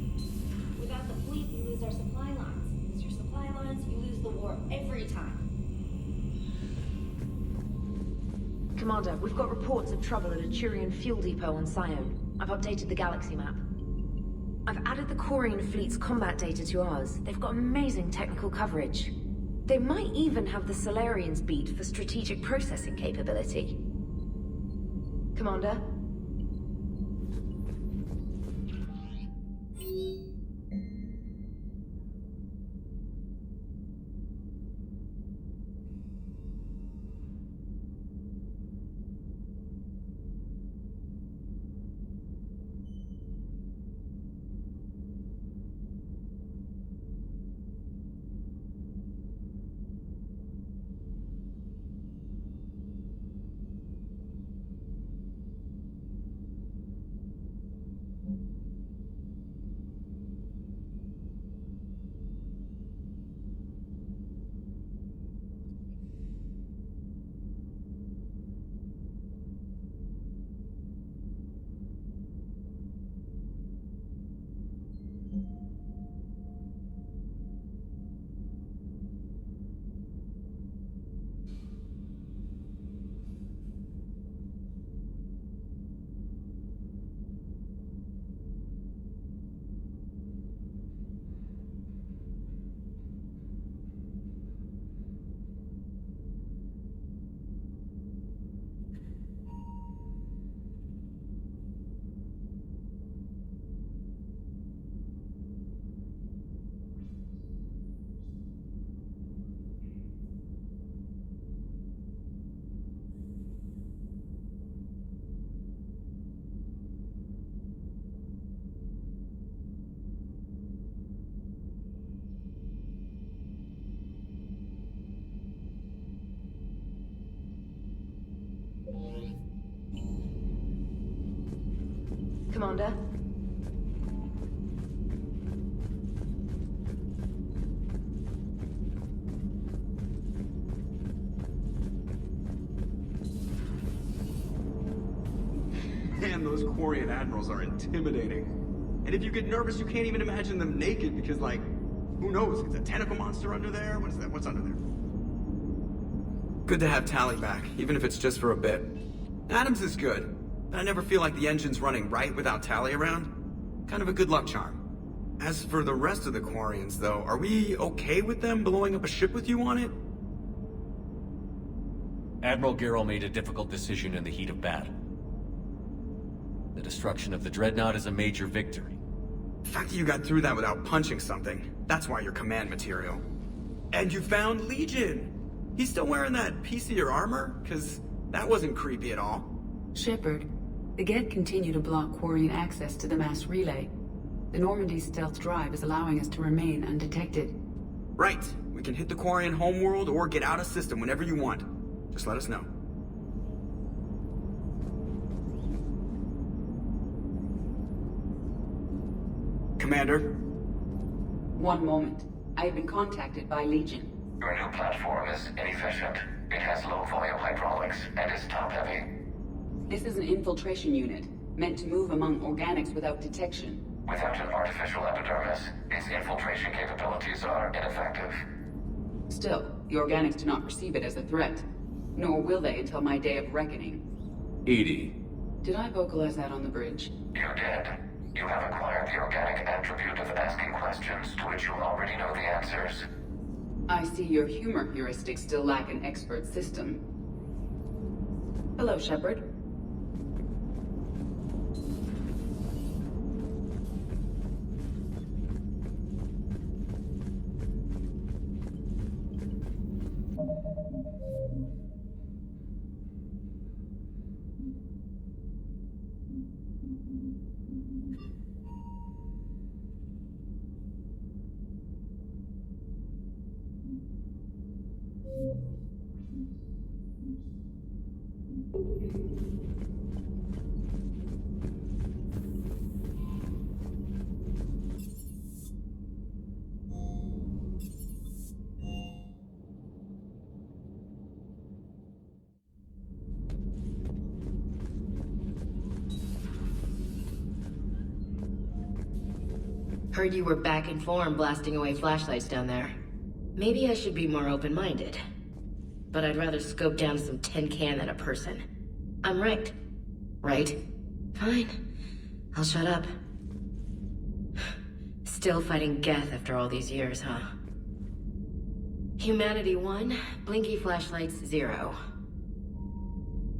Without the fleet, we lose our supply lines. Lose your supply lines, you lose the war every time. Commander, we've got reports of trouble at a Turian fuel depot on Sion. I've updated the galaxy map. I've added the Quarian fleet's combat data to ours. They've got amazing technical coverage. They might even have the Solarians beat for strategic processing capability. Commander? Commander? Man, those Quarian admirals are intimidating. And if you get nervous, you can't even imagine them naked because, like, who knows? It's a tentacle monster under there? What is that? What's under there? Good to have Tali back, even if it's just for a bit. Adams is good, but I never feel like the engine's running right without Tali around. Kind of a good luck charm. As for the rest of the Quarians, though, are we okay with them blowing up a ship with you on it? Admiral Garrel made a difficult decision in the heat of battle. The destruction of the Dreadnought is a major victory. The fact that you got through that without punching something, that's why you're command material. And you found Legion! He's still wearing that piece of your armor? Because that wasn't creepy at all. Shepard, the Geth continue to block Quarian access to the mass relay. The Normandy stealth drive is allowing us to remain undetected. Right. We can hit the Quarian homeworld or get out of system whenever you want. Just let us know. Commander? One moment. I have been contacted by Legion. Your new platform is inefficient. It has low volume hydraulics and is top heavy. This is an infiltration unit, meant to move among organics without detection. Without an artificial epidermis, its infiltration capabilities are ineffective. Still, the organics do not perceive it as a threat. Nor will they until my day of reckoning. Edie. Did I vocalize that on the bridge? You did. You have acquired the organic attribute of asking questions to which you already know the answers. I see your humor heuristics still lack an expert system. Hello, Shepard. Heard you were back in form blasting away flashlights down there. Maybe I should be more open-minded. But I'd rather scope down some tin can than a person. I'm right. Right? Fine. I'll shut up. Still fighting Geth after all these years, huh? Humanity 1, blinky flashlights 0.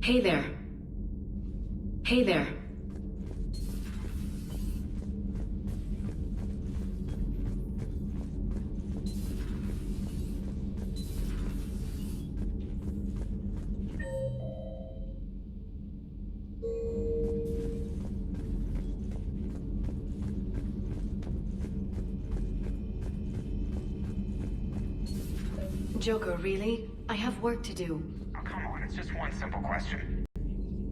Hey there. Hey there. Joker, really? I have work to do. Oh, come on, it's just one simple question.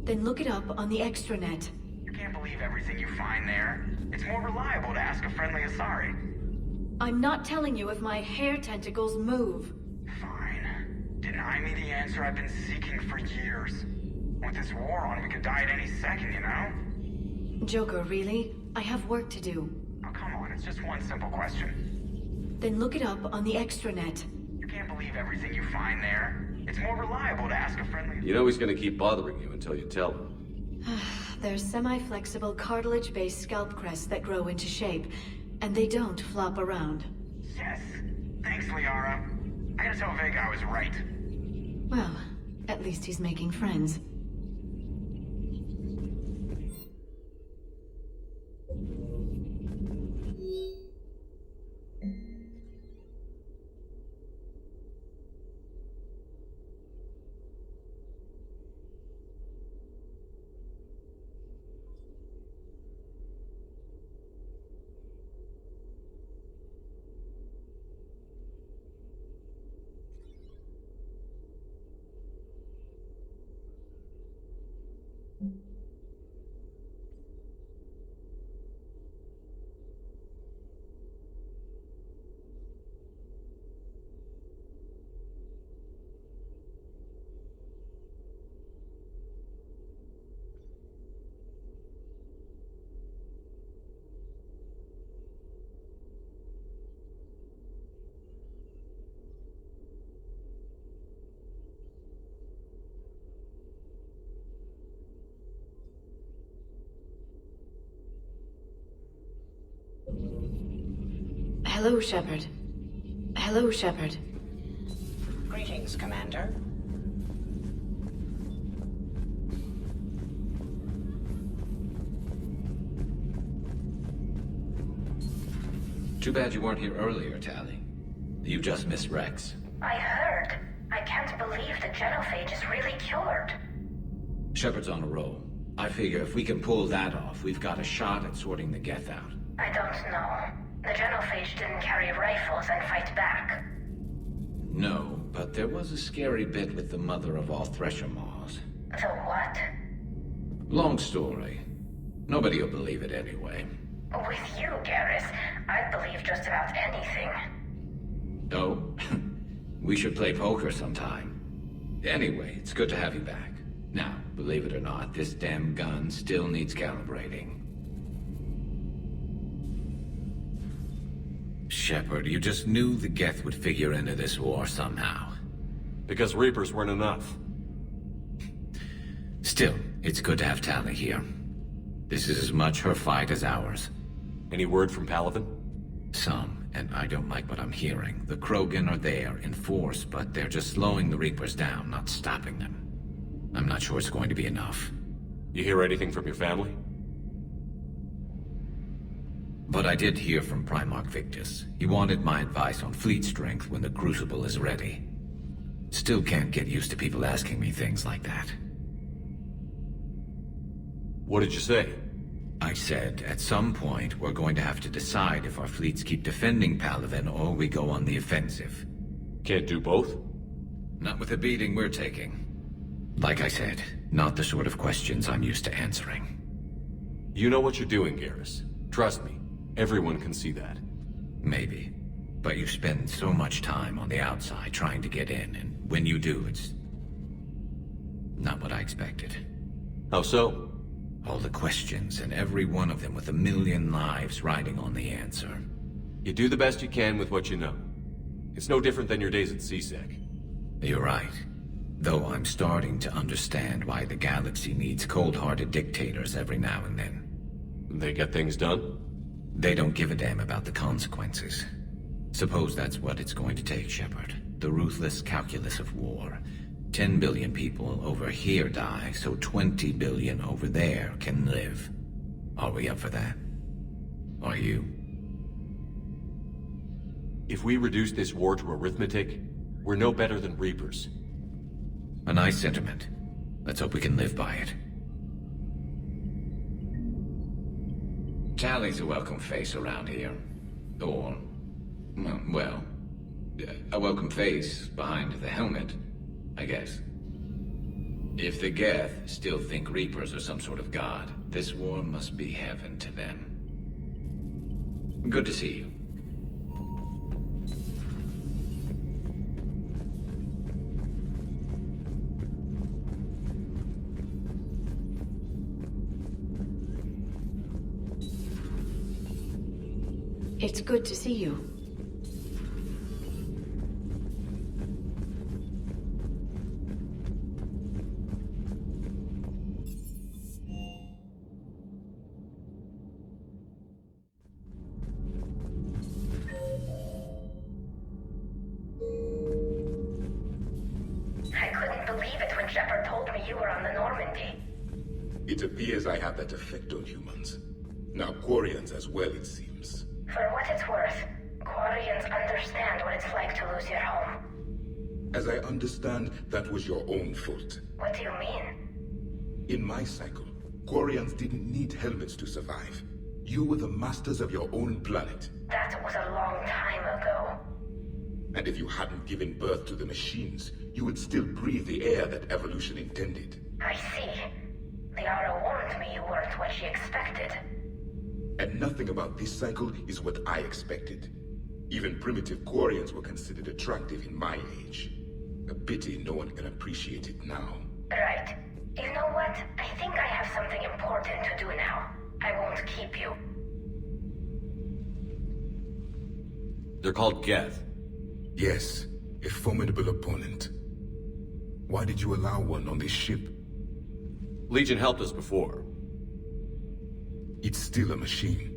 Then look it up on the extranet. You can't believe everything you find there. It's more reliable to ask a friendly Asari. I'm not telling you if my hair tentacles move. Fine. Deny me the answer I've been seeking for years. With this war on, we could die at any second, you know? Joker, really? I have work to do. Oh, come on, it's just one simple question. Then look it up on the extranet. You can't believe everything you find there. It's more reliable to ask a friendly... You know he's gonna keep bothering you until you tell him. They're semi-flexible cartilage-based scalp crests that grow into shape, and they don't flop around. Yes. Thanks, Liara. I gotta tell Vega I was right. Well, at least he's making friends. Hello, Shepard. Hello, Shepard. Greetings, Commander. Too bad you weren't here earlier, Tali. You just missed Rex. I heard. I can't believe the genophage is really cured. Shepard's on a roll. I figure if we can pull that off, we've got a shot at sorting the Geth out. I don't know. The genophage didn't carry rifles and fight back. No, but there was a scary bit with the mother of all Thresher Maws. The what? Long story. Nobody will believe it anyway. With you, Garrus, I'd believe just about anything. Oh? We should play poker sometime. Anyway, it's good to have you back. Now, believe it or not, this damn gun still needs calibrating. Shepard, you just knew the Geth would figure into this war somehow. Because Reapers weren't enough. Still, it's good to have Tali here. This is as much her fight as ours. Any word from Paladin? Some, and I don't like what I'm hearing. The Krogan are there, in force, but they're just slowing the Reapers down, not stopping them. I'm not sure it's going to be enough. You hear anything from your family? But I did hear from Primarch Victus. He wanted my advice on fleet strength when the Crucible is ready. Still can't get used to people asking me things like that. What did you say? I said, at some point, we're going to have to decide if our fleets keep defending Palaven or we go on the offensive. Can't do both? Not with the beating we're taking. Like I said, not the sort of questions I'm used to answering. You know what you're doing, Garrus. Trust me, everyone can see that. Maybe. But you spend so much time on the outside trying to get in, and when you do, it's not what I expected. How so? All the questions, and every one of them with a million lives riding on the answer. You do the best you can with what you know. It's no different than your days at CSEC. You're right. Though I'm starting to understand why the galaxy needs cold-hearted dictators every now and then. They get things done? They don't give a damn about the consequences. Suppose that's what it's going to take, Shepard. The ruthless calculus of war. 10 billion people over here die, so 20 billion over there can live. Are we up for that? Are you? If we reduce this war to arithmetic, we're no better than Reapers. A nice sentiment. Let's hope we can live by it. Tali's a welcome face around here. Or, well, a welcome face behind the helmet, I guess. If the Geth still think Reapers are some sort of god, this war must be heaven to them. Good to see you. It's good to see you. I couldn't believe it when Shepard told me you were on the Normandy. It appears I have that effect on humans. Now Quarians as well, it seems. For what it's worth, Quarians understand what it's like to lose your home. As I understand, that was your own fault. What do you mean? In my cycle, Quarians didn't need helmets to survive. You were the masters of your own planet. That was a long time ago. And if you hadn't given birth to the machines, you would still breathe the air that evolution intended. I see. Liara warned me you weren't what she expected. And nothing about this cycle is what I expected. Even primitive Quarians were considered attractive in my age. A pity no one can appreciate it now. Right. You know what? I think I have something important to do now. I won't keep you. They're called Geth. Yes, a formidable opponent. Why did you allow one on this ship? Legion helped us before. It's still a machine.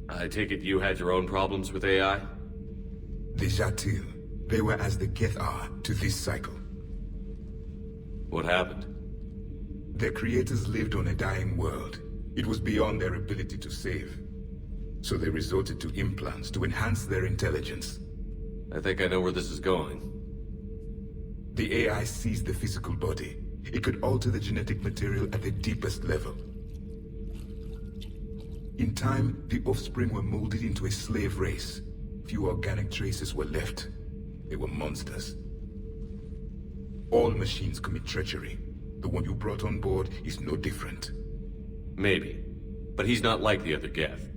I take it you had your own problems with AI? The Jatil. They were as the Geth are to this cycle. What happened? Their creators lived on a dying world. It was beyond their ability to save. So they resorted to implants to enhance their intelligence. I think I know where this is going. The AI seized the physical body. It could alter the genetic material at the deepest level. In time, the offspring were molded into a slave race. Few organic traces were left. They were monsters. All machines commit treachery. The one you brought on board is no different. Maybe. But he's not like the other Geth.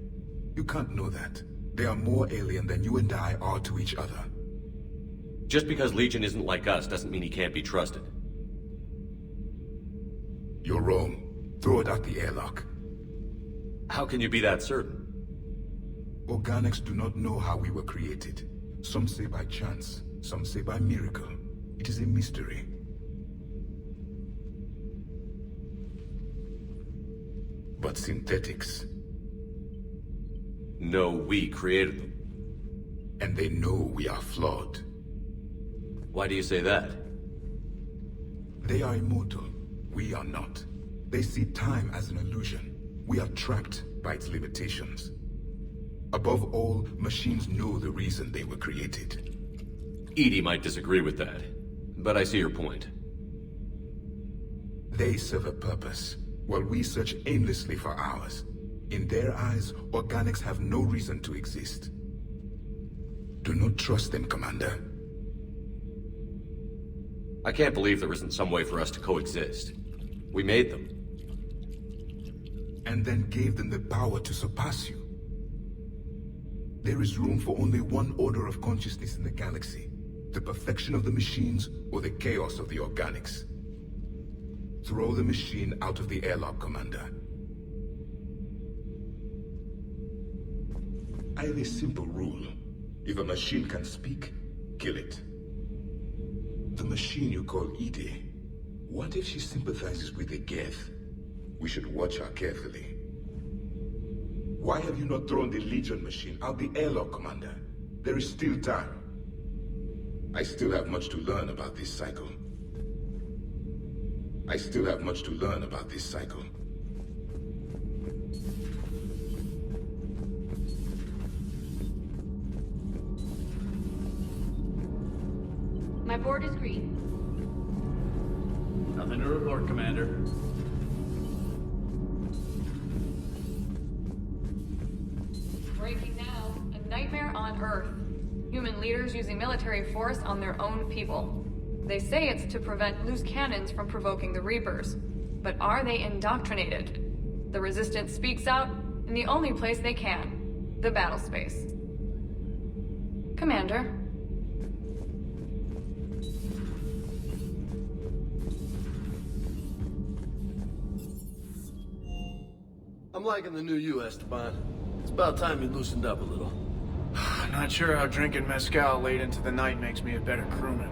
You can't know that. They are more alien than you and I are to each other. Just because Legion isn't like us doesn't mean he can't be trusted. You're wrong. Throw it out the airlock. How can you be that certain? Organics do not know how we were created. Some say by chance, some say by miracle. It is a mystery. but synthetics. No, we created them. And they know we are flawed. Why do you say that? They are immortal. We are not. They see time as an illusion. We are trapped by its limitations. Above all, machines know the reason they were created. Edie might disagree with that, but I see your point. They serve a purpose, while we search aimlessly for ours. In their eyes, organics have no reason to exist. Do not trust them, Commander. I can't believe there isn't some way for us to coexist. We made them. And then gave them the power to surpass you. There is room for only one order of consciousness in the galaxy. The perfection of the machines, or the chaos of the organics. Throw the machine out of the airlock, Commander. I have a simple rule. If a machine can speak, kill it. The machine you call Edie, what if she sympathizes with the Geth? We should watch her carefully. Why have you not thrown the Legion machine out the airlock, Commander? There is still time. I still have much to learn about this cycle. My board is green. Nothing to report, Commander. Breaking now. A nightmare on Earth. Human leaders using military force on their own people. They say it's to prevent loose cannons from provoking the Reapers. But are they indoctrinated? The Resistance speaks out in the only place they can. The battle space. Commander. I'm liking the new you, Esteban. It's about time you loosened up a little. Not sure how drinking mezcal late into the night makes me a better crewman.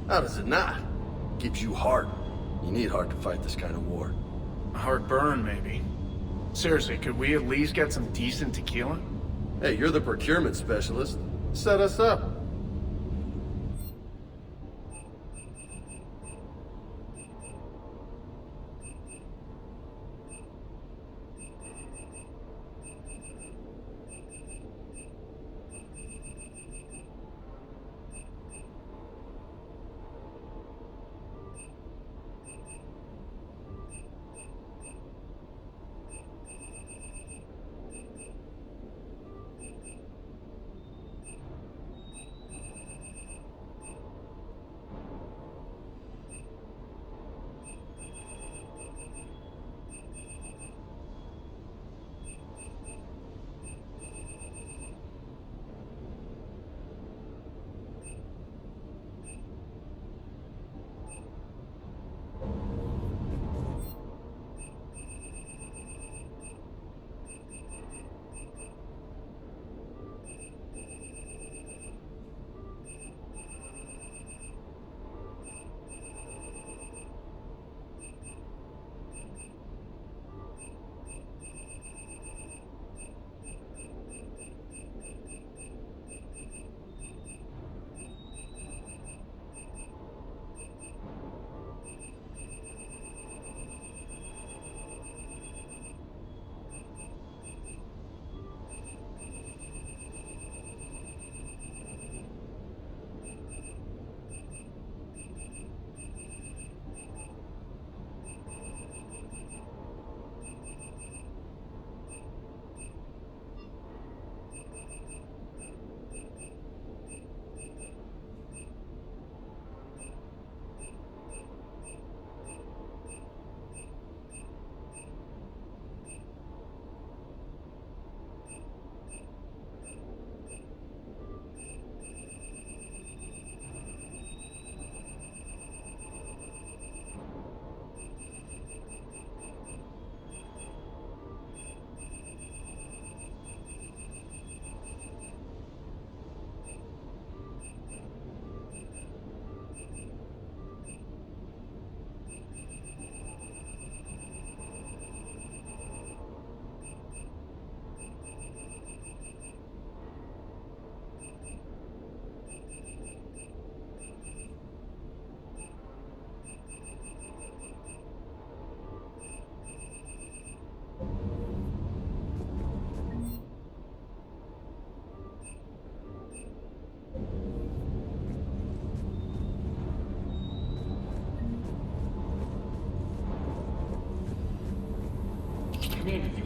How does it not? Gives you heart. You need heart to fight this kind of war. A heartburn, maybe. Seriously, could we at least get some decent tequila? Hey, you're the procurement specialist. Set us up.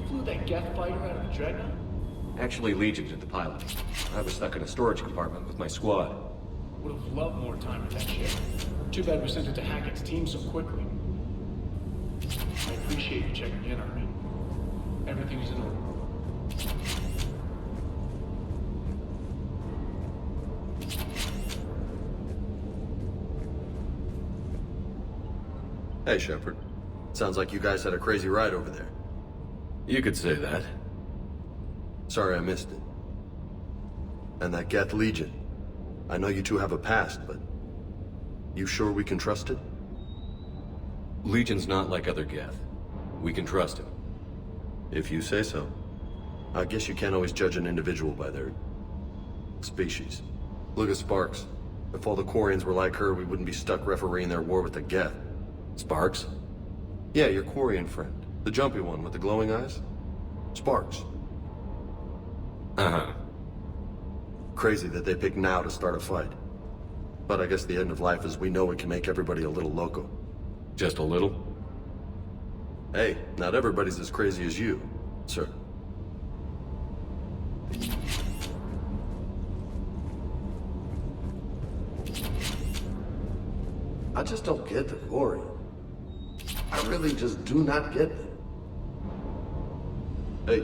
flew that Geth fighter out of the Dreadnought? Actually, Legion did the pilot. I was stuck in a storage compartment with my squad. Would have loved more time with that ship. Too bad we sent it to Hackett's team so quickly. I appreciate you checking in on me. Everything's in order. Hey, Shepard. Sounds like you guys had a crazy ride over there. You could say that. Sorry I missed it. And that Geth Legion. I know you two have a past, but... you sure we can trust it? Legion's not like other Geth. We can trust him. If you say so. I guess you can't always judge an individual by their... species. Look at Sparks. If all the Quarians were like her, we wouldn't be stuck refereeing their war with the Geth. Sparks? Yeah, your Quarian friend. The jumpy one with the glowing eyes. Sparks. Uh-huh. Crazy that they picked now to start a fight. But I guess the end of life is we know it can make everybody a little loco. Just a little? Hey, not everybody's as crazy as you, sir. I just don't get the Quarian. I really just do not get them. Hey.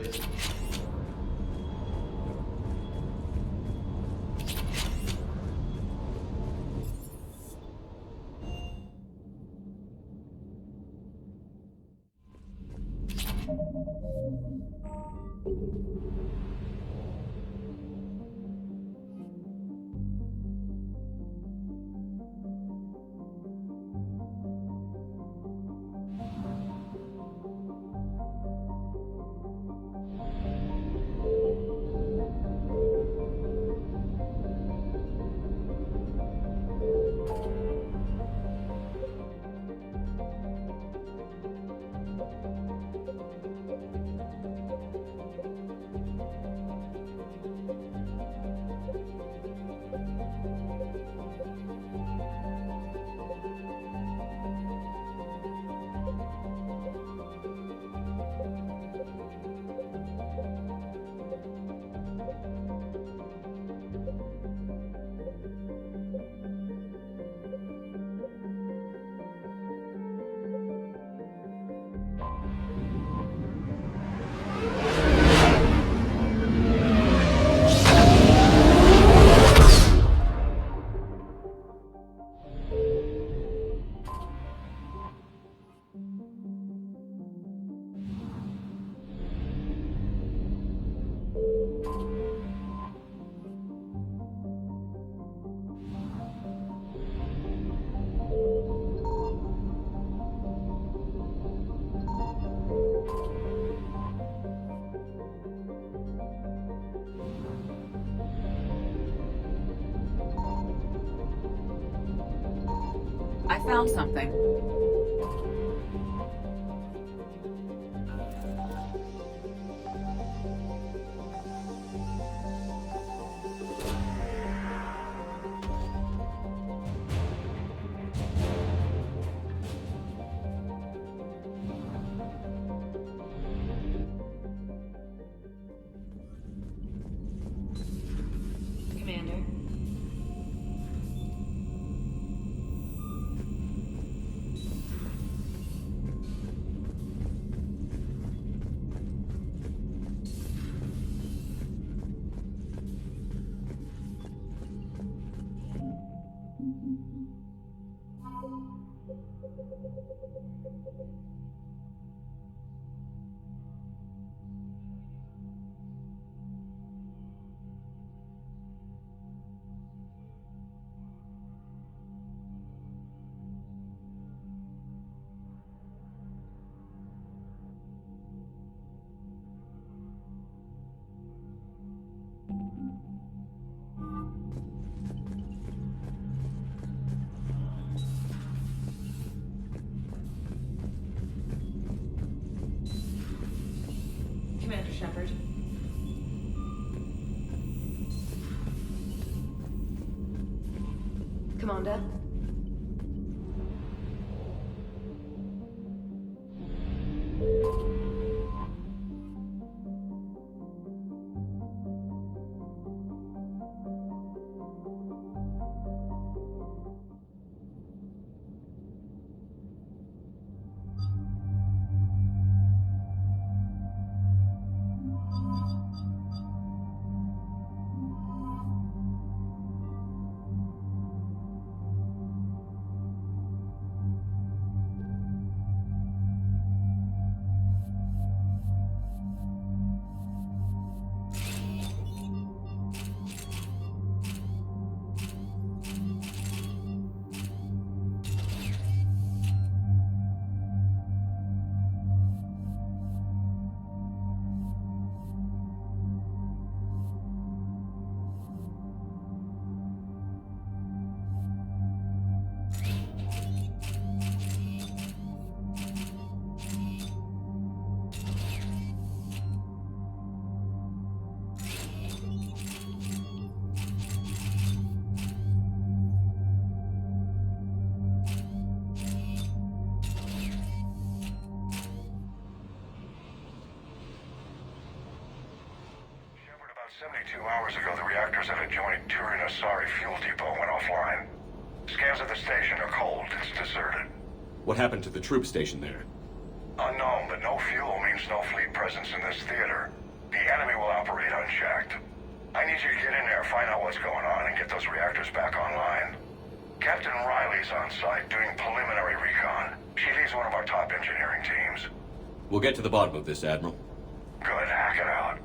I found something. Commander. Commander Shepard. Commander? 72 hours ago, the reactors at adjoining Turin-Asari fuel depot went offline. Scans of the station are cold. It's deserted. What happened to the troop station there? Unknown, but no fuel means no fleet presence in this theater. The enemy will operate unchecked. I need you to get in there, find out what's going on, and get those reactors back online. Captain Riley's on site doing preliminary recon. She leads one of our top engineering teams. We'll get to the bottom of this, Admiral. Good, hack it out.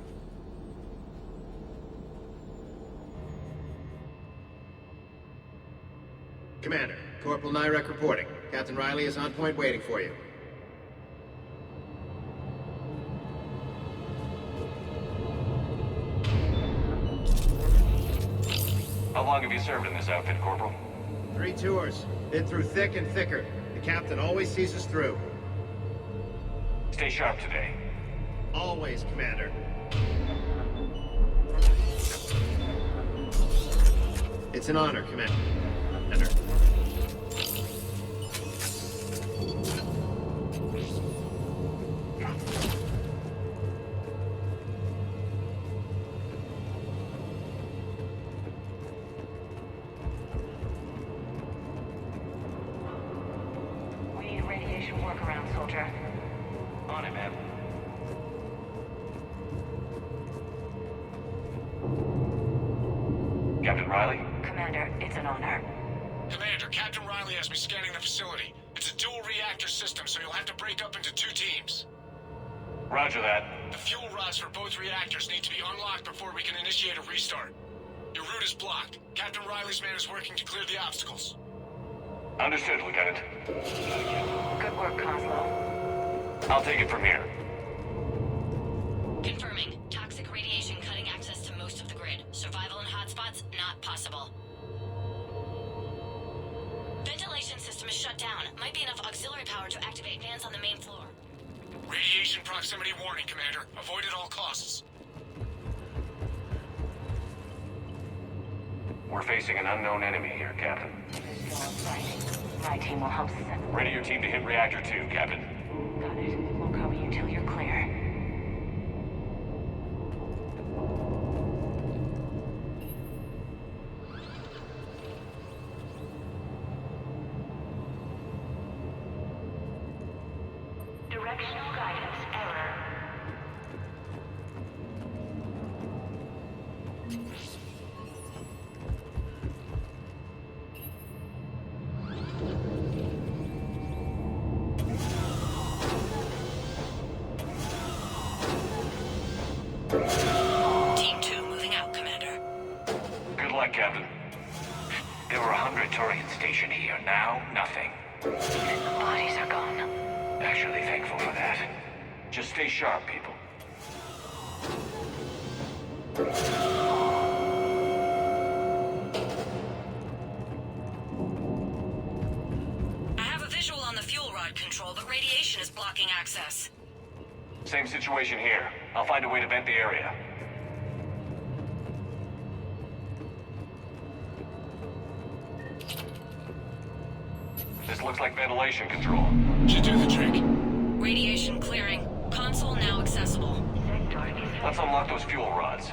Commander, Corporal Nyrek reporting. Captain Riley is on point waiting for you. How long have you served in this outfit, Corporal? 3 tours. Been through thick and thicker. The captain always sees us through. Stay sharp today. Always, Commander. It's an honor, Commander. We need a radiation workaround, soldier. On it, ma'am. Captain Riley? Commander, it's an honor. Commander, Captain Riley has me scanning the facility. It's a dual reactor system, so you'll have to break up into 2 teams. Roger that. The fuel rods for both reactors need to be unlocked before we can initiate a restart. Your route is blocked. Captain Riley's man is working to clear the obstacles. Understood, Lieutenant. Good work, Coslow. I'll take it from here. Confirming. Toxic radiation cutting access to most of the grid. Survival in hotspots, not possible. Ventilation system is shut down. Might be enough auxiliary power to activate fans on the main floor. Radiation proximity warning, Commander. Avoid at all costs. We're facing an unknown enemy here, Captain. My team will help set. Ready your team to hit Reactor 2, Captain. Got it. We'll cover you till you're clear. Directional guidance error. Team 2 moving out, Commander. Good luck, Captain. There were 100 Turians stationed here. Now, nothing. The bodies are gone. Actually thankful for that. Just stay sharp, people. I have a visual on the fuel rod control, but radiation is blocking access. Same situation here. I'll find a way to vent the area. This looks like ventilation control. Should do the trick. Radiation clearing. Console now accessible. Let's unlock those fuel rods.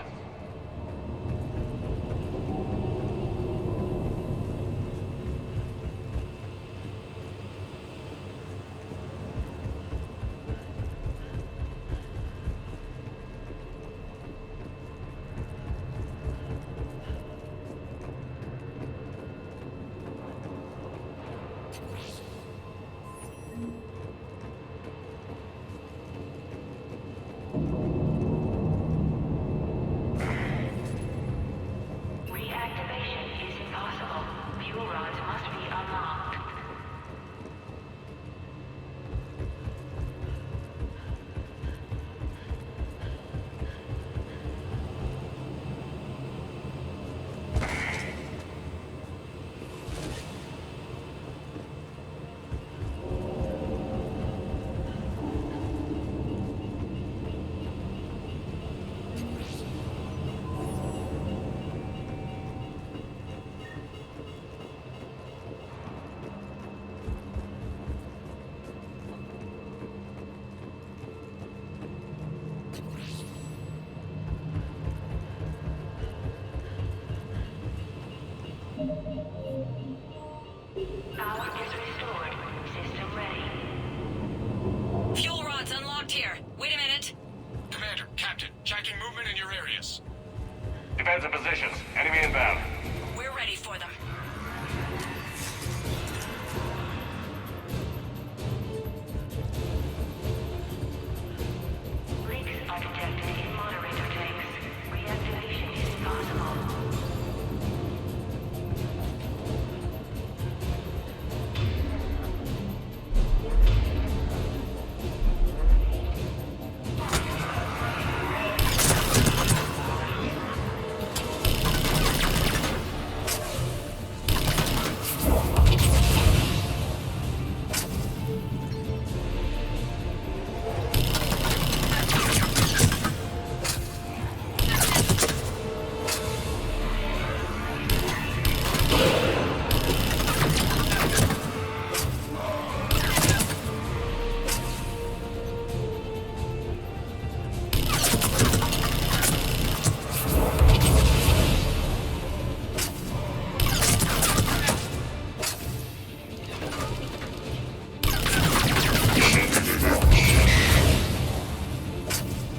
Power is restored. System ready. Fuel rods unlocked here. Wait a minute. Commander, Captain, checking movement in your areas. Defensive positions. Enemy inbound. We're ready for them. Leaks are detected in moderator tanks. Reactivation is impossible.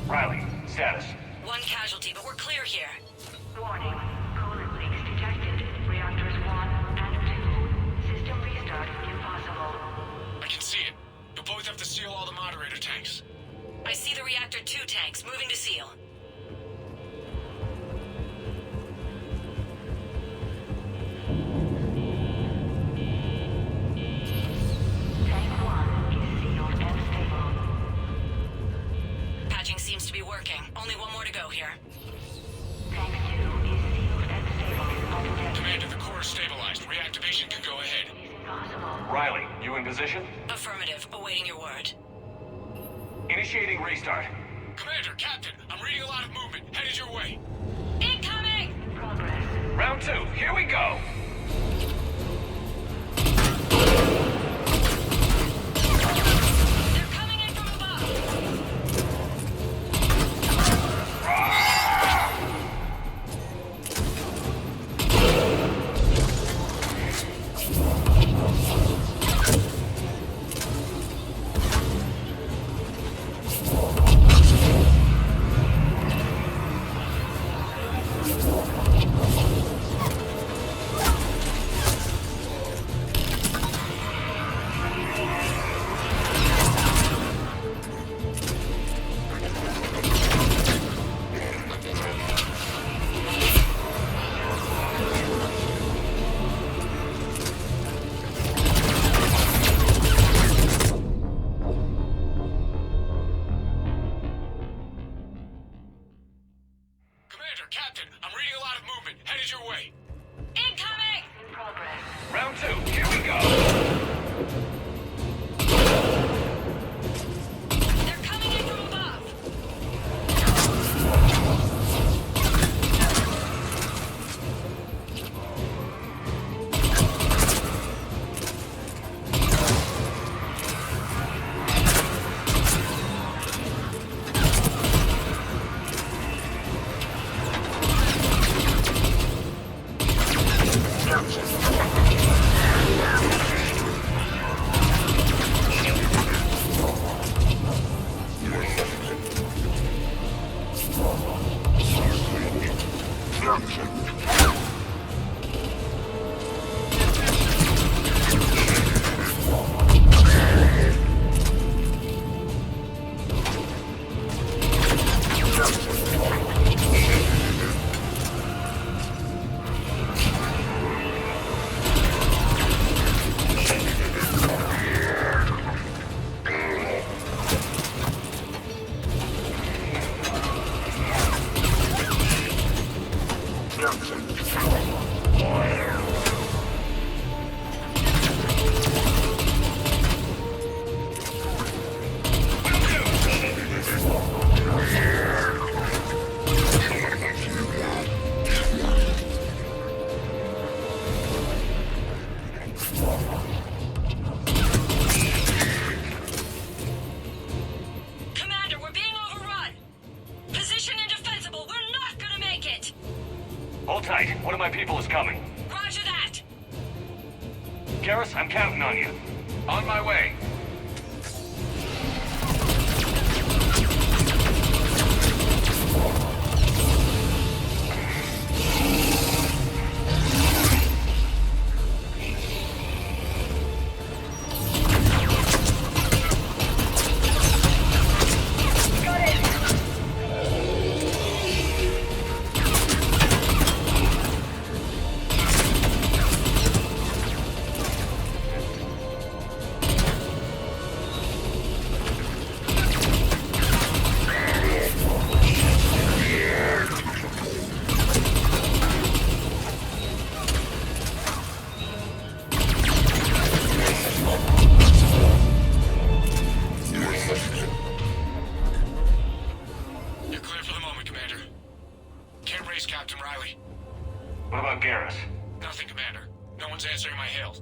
Riley, status. One casualty, but we're clear here. Warning. Coolant leaks detected. Reactors 1 and 2. System restart impossible. I can see it. You'll both have to seal all the moderator tanks. I see the reactor 2 tanks moving to seal. Tank 1 is sealed and stable. Patching seems to be working. Only one more to go here. Tank 2 is sealed and stable. Undetected. Commander, the core is stabilized. Reactivation can go ahead. Impossible. Riley, you in position? Affirmative. Awaiting your word. Initiating restart. Commander, Captain, I'm reading a lot of movement. Headed your way. Incoming! Progress. Round 2, here we go! They're coming in from above! Commander, Captain, I'm reading a lot of movement. Headed your way. Incoming! Progress. Round 2, here we go! They're coming in from above! Hold tight. One of my people is coming. Roger that. Garrus, I'm counting on you. On my way. What about Garrus? Nothing, Commander. No one's answering my hails.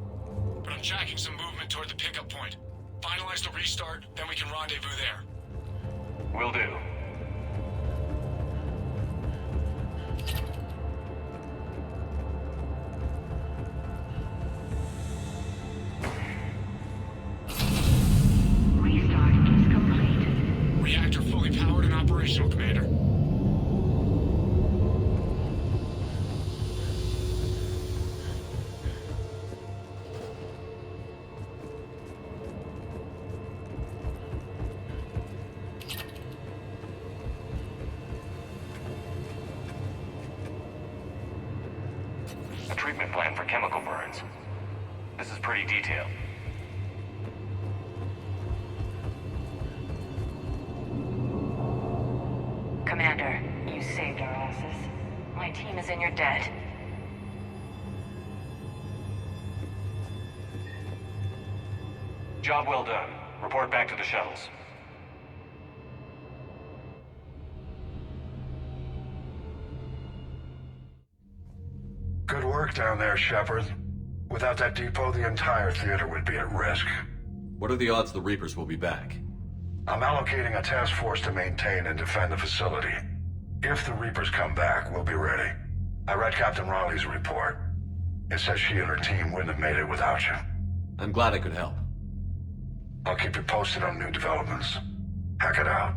But I'm tracking some movement toward the pickup point. Finalize the restart, then we can rendezvous there. Will do. Restart is complete. Reactor fully powered and operational, Commander. A treatment plan for chemical burns. This is pretty detailed. Commander, you saved our asses. My team is in your debt. Job well done. Report back to the shuttles. Good work down there, Shepard. Without that depot, the entire theater would be at risk. What are the odds the Reapers will be back? I'm allocating a task force to maintain and defend the facility. If the Reapers come back, we'll be ready. I read Captain Raleigh's report. It says she and her team wouldn't have made it without you. I'm glad I could help. I'll keep you posted on new developments. Hack it out.